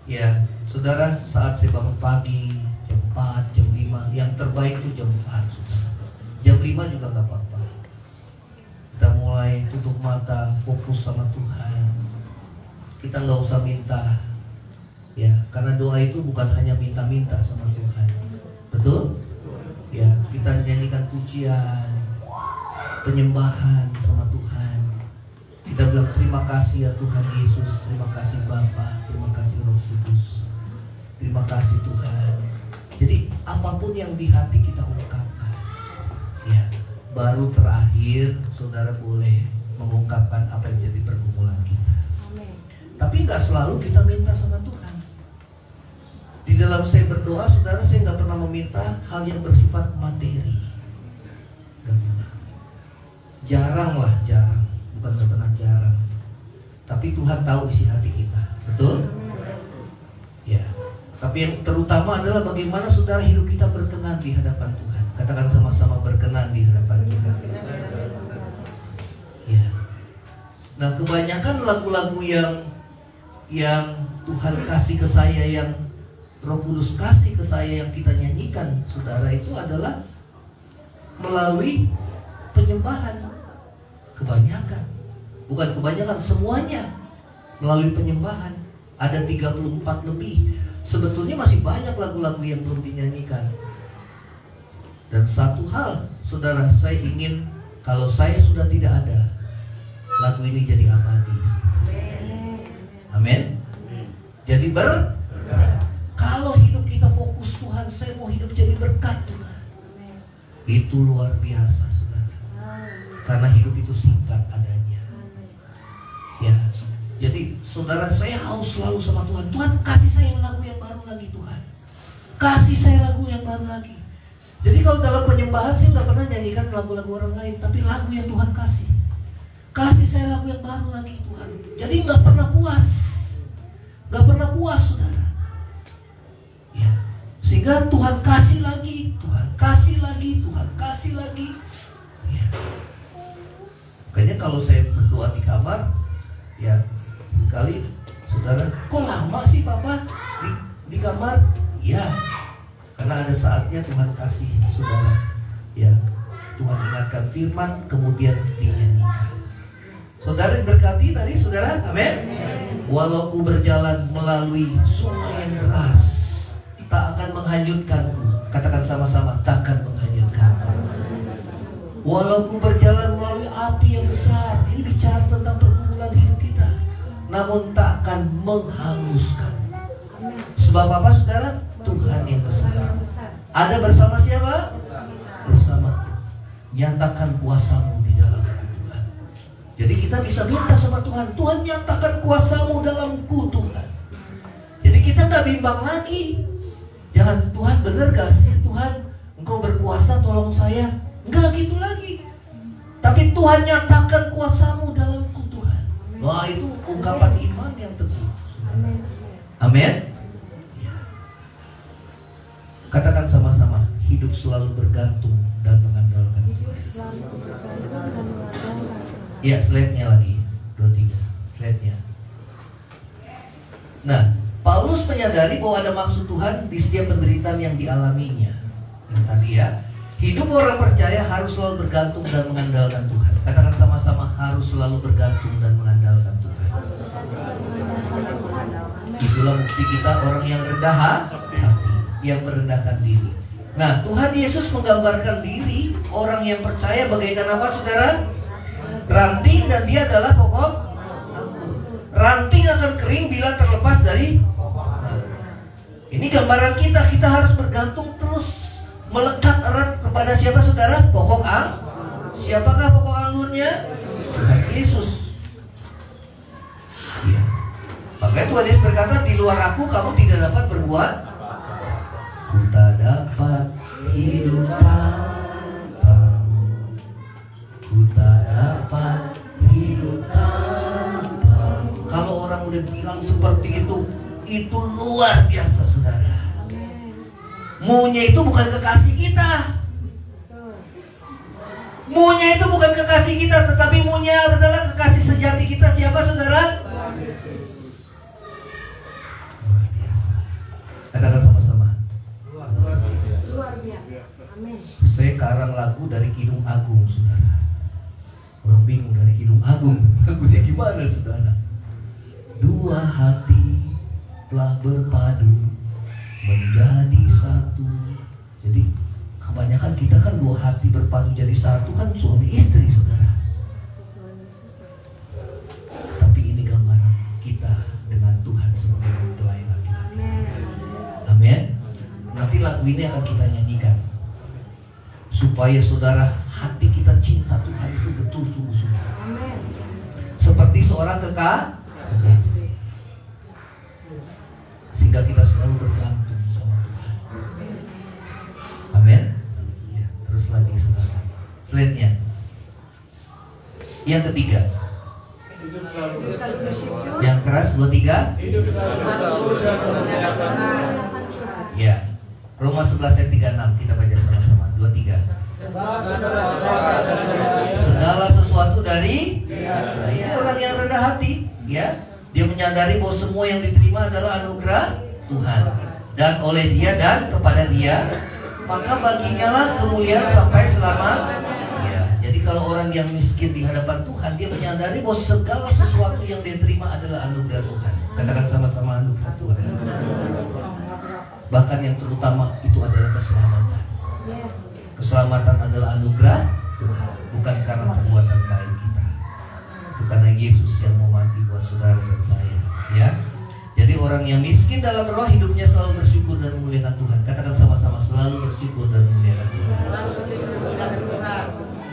Ya, saudara, saat saya bangun pagi jam 4, jam 5, yang terbaik itu jam 4, saudara. Jam 5 juga gak apa-apa. Kita mulai tutup mata, fokus sama Tuhan. Kita gak usah minta, ya, karena doa itu bukan hanya minta-minta sama Tuhan. Betul? Ya, kita nyanyikan pujian, penyembahan sama Tuhan. Kita bilang terima kasih ya Tuhan Yesus, terima kasih Bapa, terima kasih Roh Kudus, terima kasih Tuhan. Jadi apapun yang di hati kita ungkapkan, ya, baru terakhir saudara boleh mengungkapkan apa yang jadi pergumulan kita. Amen. Tapi nggak selalu kita minta sama Tuhan. Di dalam saya berdoa, saudara, saya nggak pernah meminta hal yang bersifat materi. Jarang, bukan nggak pernah jarang. Tapi Tuhan tahu isi hati kita, betul? Ya. Tapi yang terutama adalah bagaimana saudara hidup kita berkenan di hadapan Tuhan. Katakan sama-sama, berkenan di hadapan Tuhan. Ya. Nah, kebanyakan lagu-lagu yang Tuhan kasih ke saya, yang Roh Kudus kasih ke saya, yang kita nyanyikan, saudara, itu adalah melalui penyembahan. Kebanyakan, bukan kebanyakan, semuanya melalui penyembahan. Ada 34 lebih. Sebetulnya masih banyak lagu-lagu yang belum dinyanyikan. Dan satu hal, saudara, saya ingin kalau saya sudah tidak ada, lagu ini jadi abadi. Amin. Jadi kalau hidup kita fokus Tuhan, saya mau hidup jadi berkat Tuhan. Itu luar biasa, saudara. Karena hidup itu singkat adanya. Ya, jadi saudara, saya haus selalu sama Tuhan. Tuhan, kasih saya lagu yang baru lagi Tuhan. Kasih saya lagu yang baru lagi. Jadi kalau dalam penyembahan saya nggak pernah nyanyikan lagu-lagu orang lain, tapi lagu yang Tuhan kasih. Kasih saya lagu yang baru lagi Tuhan. Jadi nggak pernah puas, saudara. Ya, sehingga Tuhan kasih lagi, Tuhan kasih lagi, Tuhan kasih lagi. Ya. Makanya kalau saya berdoa di kamar, ya, sekali saudara, kok lama sih Papa di kamar? Ya, karena ada saatnya Tuhan kasih, saudara. Ya, Tuhan ingatkan firman, kemudian dinyanyikan. Saudara diberkati tadi, saudara, amin. Walau ku berjalan melalui sungai yang deras, tak akan menghanyutkanku. Katakan sama-sama, tak akan menghanyutkanku. Walau ku berjalan melalui api yang besar, ini bicara tentang pergumulan hidup kita, namun tak akan menghanguskan. Sebab apa, saudara? Tuhan yang besar. Ada bersama siapa? Bersama. Nyatakan kuasamu di dalamku Tuhan. Jadi kita bisa minta sama Tuhan, Tuhan nyatakan kuasamu dalamku Tuhan. Jadi kita gak bimbang lagi. Jangan, Tuhan bener gak sih Tuhan Engkau berkuasa tolong saya? Enggak gitu lagi. Tapi Tuhan nyatakan kuasamu dalamku Tuhan. Wah, itu ungkapan iman yang teguh. Amin. Ya. Katakan sama-sama, hidup selalu bergantung dan mengandalkan Tuhan. Ya, slide-nya lagi 23, slide-nya. Nah, Paulus menyadari bahwa ada maksud Tuhan di setiap penderitaan yang dialaminya. Yang tadi ya, hidup orang percaya harus selalu bergantung dan mengandalkan Tuhan. Katakan sama-sama, harus selalu bergantung dan mengandalkan Tuhan. Itulah bukti kita orang yang rendah hati, yang merendahkan diri. Nah, Tuhan Yesus menggambarkan diri orang yang percaya bagaikan apa, saudara? Ranting, dan dia adalah pokok anggur. Ranting akan kering bila terlepas dari. Ini gambaran kita harus bergantung terus, melekat erat kepada siapa, saudara? Pokok anggur. Siapakah pokok anggurnya? Tuhan Yesus. Ya. Makanya Tuhan Yesus berkata, di luar aku kamu tidak dapat berbuat. Ku tak dapat hidup tanpamu. Ku tak dapat hidup tanpamu. Kalau orang udah bilang seperti itu luar biasa, saudara. Munya itu bukan kekasih kita. Munya itu bukan kekasih kita, tetapi munya adalah kekasih sejati kita. Siapa saudara? Luar biasa. Katakan sama-sama. Luar biasa. Amin. Saya karang lagu dari Kidung Agung, saudara. Orang bingung dari Kidung Agung. Lagunya gimana, saudara? Dua hati telah berpadu menjadi satu. Jadi kebanyakan kita kan dua hati berpadu jadi satu kan suami istri, saudara. Tapi ini gambaran kita dengan Tuhan sebagai mempelai laki-laki. Amin. Nanti lagu ini akan kita nyanyikan supaya saudara hati kita cinta Tuhan itu betul sungguh-sungguh. Seperti seorang kekasih. Sehingga kita selalu bergantung sama Tuhan. Amin. Ya, terus lagi saudara. Slide-nya. Yang ketiga. Yang keras 23. Ya. Roma 11 ayat 36 kita baca sama-sama. 23. Segala sesuatu dari ini orang yang rendah hati, ya. Dia menyadari bahwa semua yang diterima adalah anugerah Tuhan dan oleh Dia dan kepada Dia, maka baginya lah kemuliaan sampai selama-lamanya. Jadi kalau orang yang miskin di hadapan Tuhan, dia menyadari bahwa segala sesuatu yang dia terima adalah anugerah Tuhan. Katakan sama-sama, anugerah Tuhan. Bahkan yang terutama itu adalah keselamatan. Keselamatan adalah anugerah Tuhan, bukan karena perbuatan baik kita. Itu karena Yesus yang mau mati buat saudara dan saya, ya. Jadi orang yang miskin dalam roh hidupnya selalu bersyukur dan memuliakan Tuhan. Katakan sama-sama, selalu bersyukur dan memuliakan Tuhan.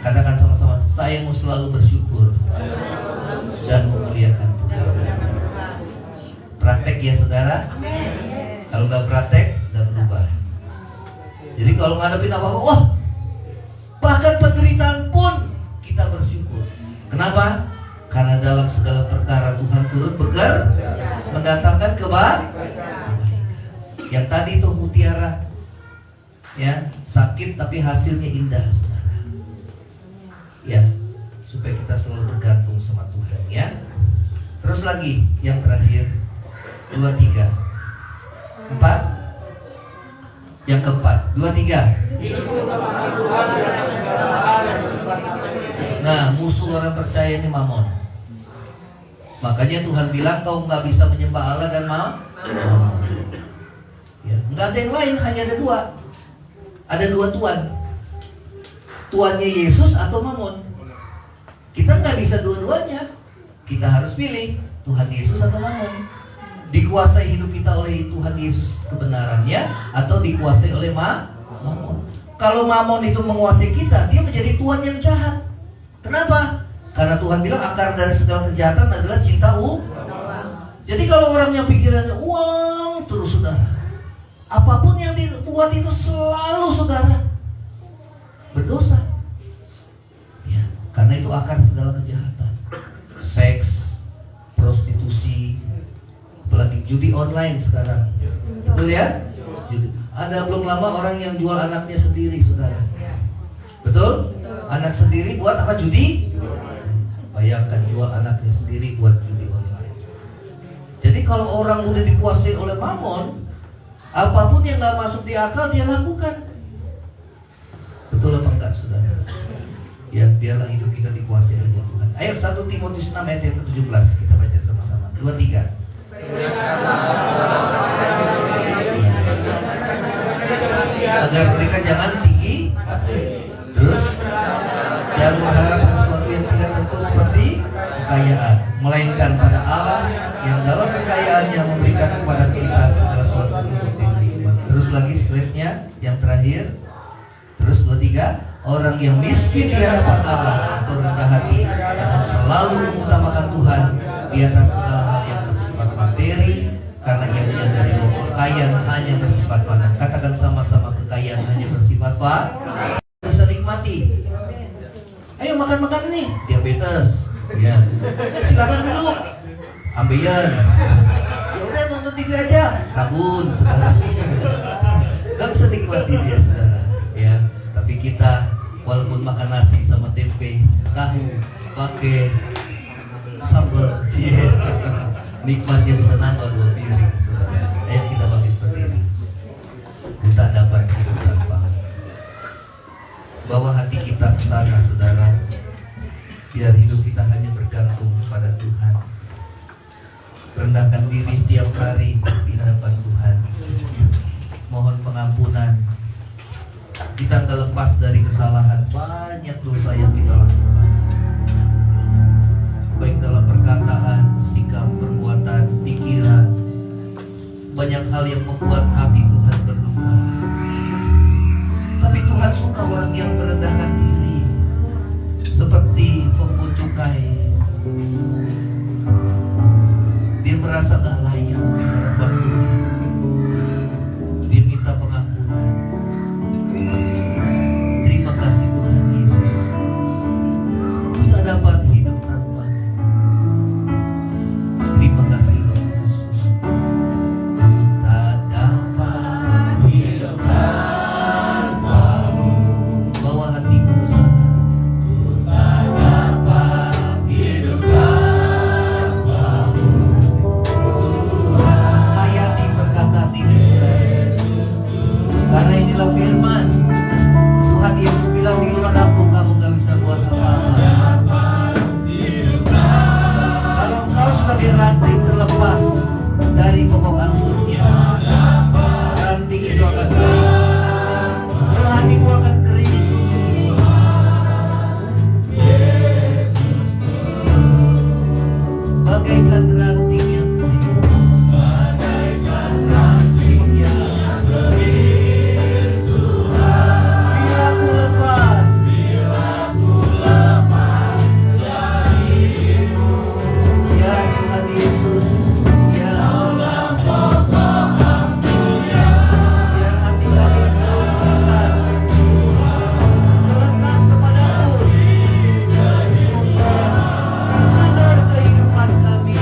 Katakan sama-sama, saya mau selalu bersyukur dan memuliakan Tuhan. Praktek ya saudara. Kalau nggak praktek, nggak berubah. Jadi kalau ngadepin apa-apa, wah, bahkan penderitaan pun kita bersyukur. Kenapa? Karena dalam segala perkara Tuhan turut bekerja mendatangkan kebaikan. Yang tadi itu mutiara, ya, sakit tapi hasilnya indah, saudara. Ya, supaya kita selalu bergantung sama Tuhan, ya. Terus lagi yang terakhir 2, 3, 4. Yang keempat 2, 3. Nah, musuh orang percaya ini mamon. Makanya Tuhan bilang kau nggak bisa menyembah Allah dan mamon. Ya, nggak ada yang lain, hanya ada dua. Ada dua tuan. Tuannya Yesus atau mamon. Kita nggak bisa dua-duanya. Kita harus pilih Tuhan Yesus atau mamon. Dikuasai hidup kita oleh Tuhan Yesus kebenarannya atau dikuasai oleh mamon. Kalau mamon itu menguasai kita, dia menjadi tuan yang jahat. Kenapa? Karena Tuhan bilang akar dari segala kejahatan adalah cinta uang. Jadi kalau orang yang pikirannya uang terus, saudara, apapun yang dibuat itu selalu, saudara, berdosa. Ya, karena itu akar segala kejahatan. Seks, prostitusi, apalagi judi online sekarang. Betul ya? Judi. Ada belum lama orang yang jual anaknya sendiri, saudara. Betul? Anak sendiri buat apa? Judi? Bayangkan jual anaknya sendiri buat judi online. Jadi kalau orang udah dikuasai oleh mamon, apapun yang gak masuk di akal dia lakukan. Betul apa enggak, saudara? Ya, biarlah hidup kita dikuasai oleh Tuhan. Ayo 1 Timotius 6 ayat yang ke-17 kita baca sama-sama. 2, 3. Agar mereka jangan tinggi, terus jangan mengharap sesuatu yang tidak tentu seperti kekayaan, melainkan pada Allah yang dalam kekayaannya memberikan kepada kita segala sesuatu untuk diterima. Terus lagi slide-nya yang terakhir. Terus 2, 3. Orang yang miskin di hadapan Allah atau rendah hati dan selalu mengutamakan Tuhan di atas segala hal yang bersifat materi, karena ia menyadari bahwa kekayaan hanya bersifat fana. Katakan sama-sama, kekayaan hanya bersifat fana. Bisa nikmati. Ayo makan-makan nih, diabetes. Ya, silakan duduk. Ambeien. Ya udah nonton TV aja. Tabun. Gak bisa nikmati dia, saudara. Ya, tapi kita walaupun makan nasi sama tahu pakai sambal. Nikmatnya bisa nambah 2 piring. Ayo kita bangkit berdiri. Kita dapat hidup tanpa. Bawa hati kita ke sana, saudara. Biar hidup kita hanya bergantung kepada Tuhan. Rendahkan diri tiap hari di hadapan Tuhan. Mohon pengampunan. Kita terlepas dari kesalahan, banyak dosa yang kita lakukan, baik dalam perkataan, sikap, perbuatan, pikiran. Banyak hal yang membuat hati Tuhan berduka. Tapi Tuhan suka orang yang merendahkan diri, seperti pemungut cukai. Dia merasa gak layak di hadapan Tuhan. Dia minta pengampunan. Terima kasih Tuhan Yesus. Kita dapat hidup tanpa. Terima kasih Roh Kudus. Tak dapat hidup tanpa-Mu. Bawa hatimu ke sana. Tak dapat hidup tanpa-Mu. Hayati perkataan ini, karena inilah firman Tuhan Yesus bilang, di luar aku kamu gak bisa buat apa-apa. Kalau engkau sebagai ranting terlepas dari pokok anggurnya, ranting itu akan kering, hatimu akan kering. Bagaikan ranting yang kering, bagaikan ranting yang kering. Bila aku lepas darimu, ya Tuhan Yesus, ya Allah, biar hati kami terlekat kepadamu. Sadar kehidupan kami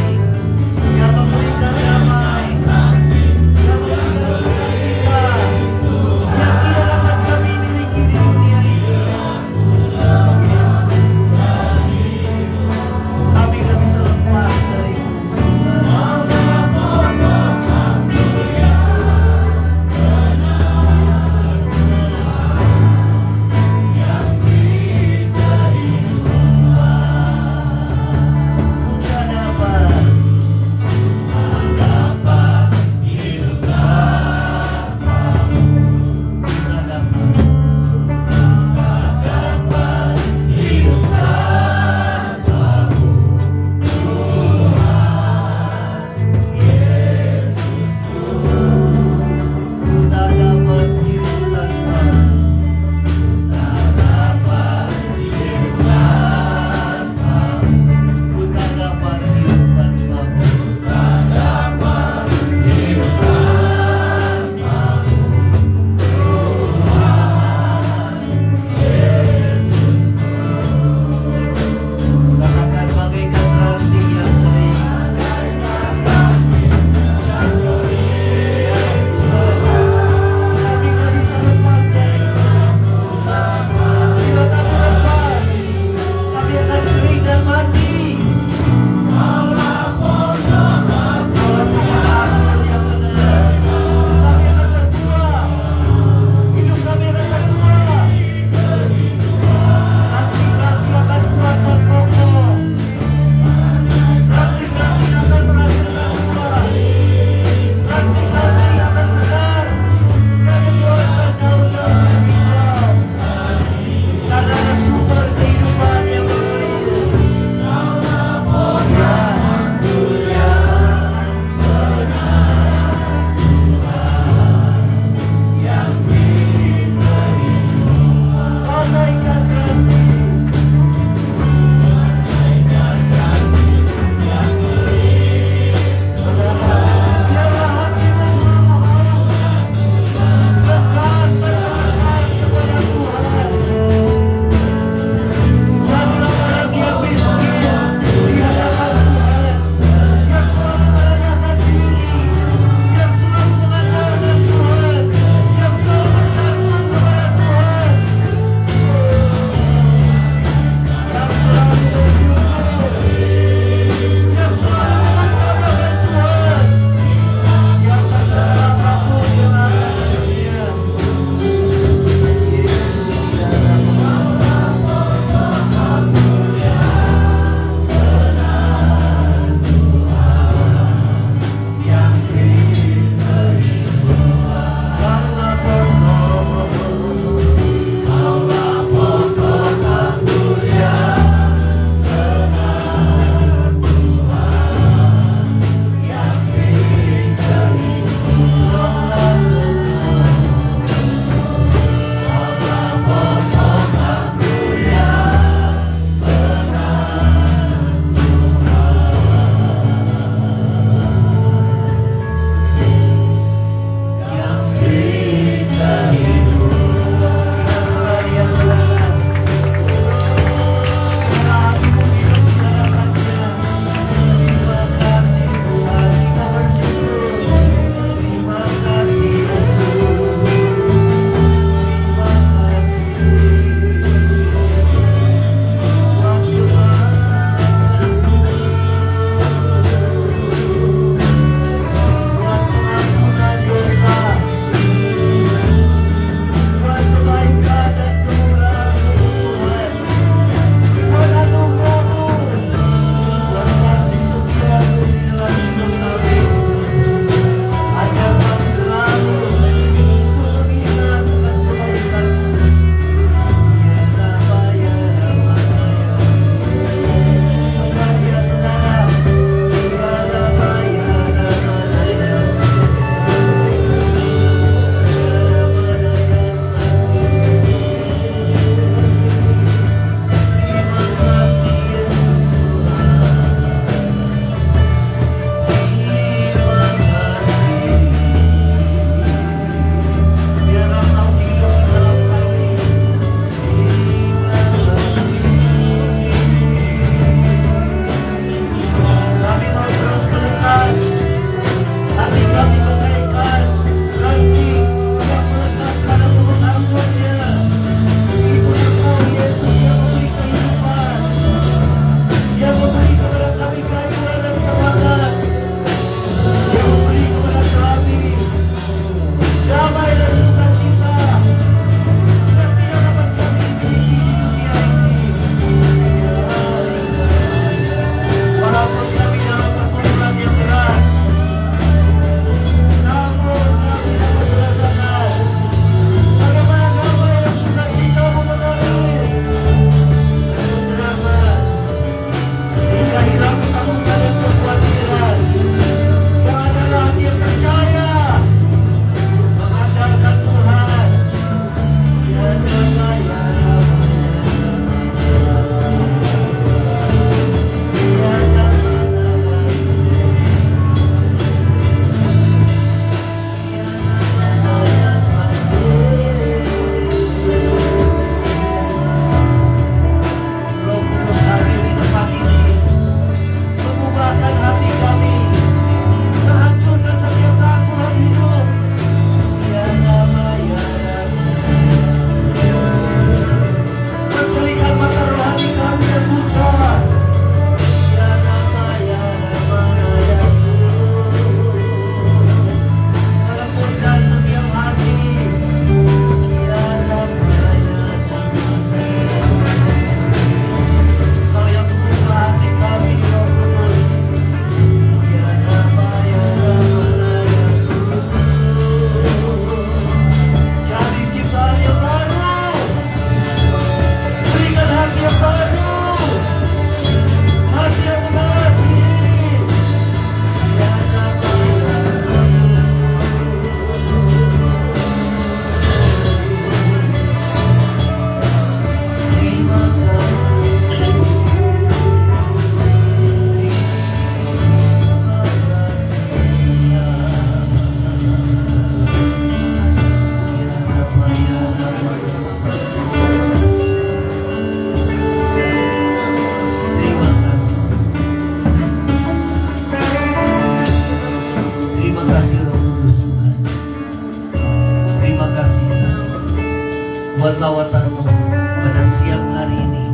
lawatan-Mu pada siang hari ini,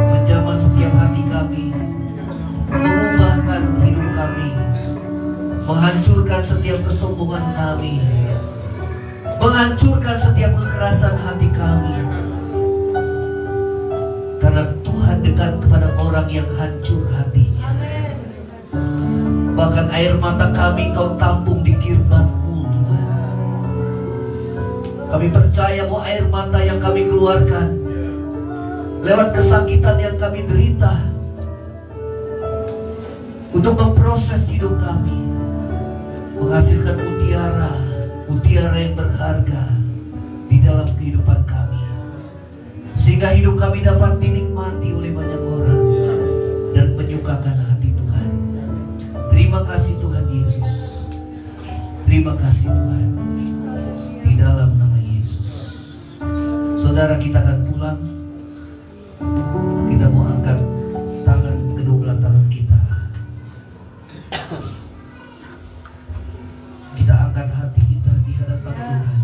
menjamah setiap hati kami, mengubahkan hidup kami, menghancurkan setiap kesombongan kami, menghancurkan setiap kekerasan hati kami. Karena Tuhan dekat kepada orang yang hancur hatinya. Bahkan air mata kami Kau tampung di kirbat-Mu, Tuhan. Kami percaya bahwa air mata yang kami keluarkan lewat kesakitan yang kami derita untuk memproses hidup kami, menghasilkan mutiara yang berharga di dalam kehidupan kami, sehingga hidup kami dapat dinikmati oleh banyak orang dan menyukakan hati Tuhan. Terima kasih Tuhan Yesus. Terima kasih Tuhan. Di dalam nama Yesus. Saudara, kita akan pulang. Kita mau angkat tangan, kedua belah tangan kita. Kita angkat hati kita di hadapan Tuhan.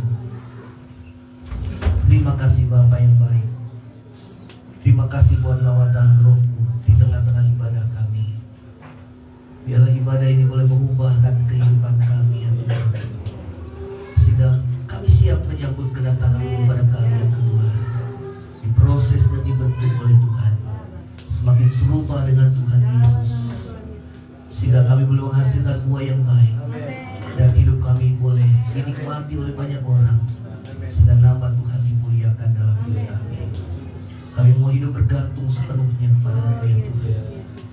Terima kasih Bapa yang baik. Terima kasih buat lawatan Roh-Mu di tengah-tengah ibadah kami. Biarlah ibadah ini boleh mengubahkan kehidupan kami ya Tuhan, sehingga kami siap menyambut kedatangan-Mu pada kali yang kedua, diproses dan dibentuk oleh Tuhan semakin serupa dengan Tuhan Yesus, sehingga kami boleh menghasilkan buah yang baik dan hidup kami boleh dinikmati oleh banyak orang, sehingga nama Tuhan dimuliakan dalam hidup kami. Kami mau hidup bergantung sepenuhnya kepada-Mu ya Tuhan,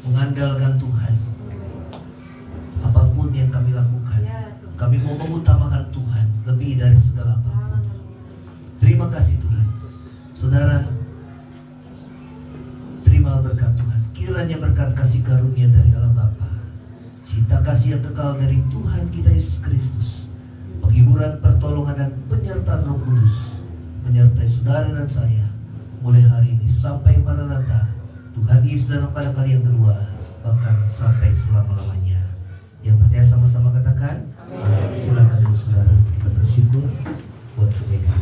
mengandalkan Tuhan. Apapun yang kami lakukan, kami mau mengutamakan Tuhan lebih dari segala apapun. Terima kasih Tuhan. Saudara, terima berkat Tuhan. Kiranya berkat kasih karunia dari Allah Bapa, cinta kasih yang kekal dari Tuhan kita Yesus Kristus, penghiburan, pertolongan dan penyertaan Roh Kudus menyertai saudara dan saya mulai hari ini sampai Maranatha, Tuhan Yesus datang pada kali yang kedua, bahkan sampai selama-lamanya. Yang percaya sama-sama katakan, silakan dulu saudara, kita bersyukur buat kebaikan.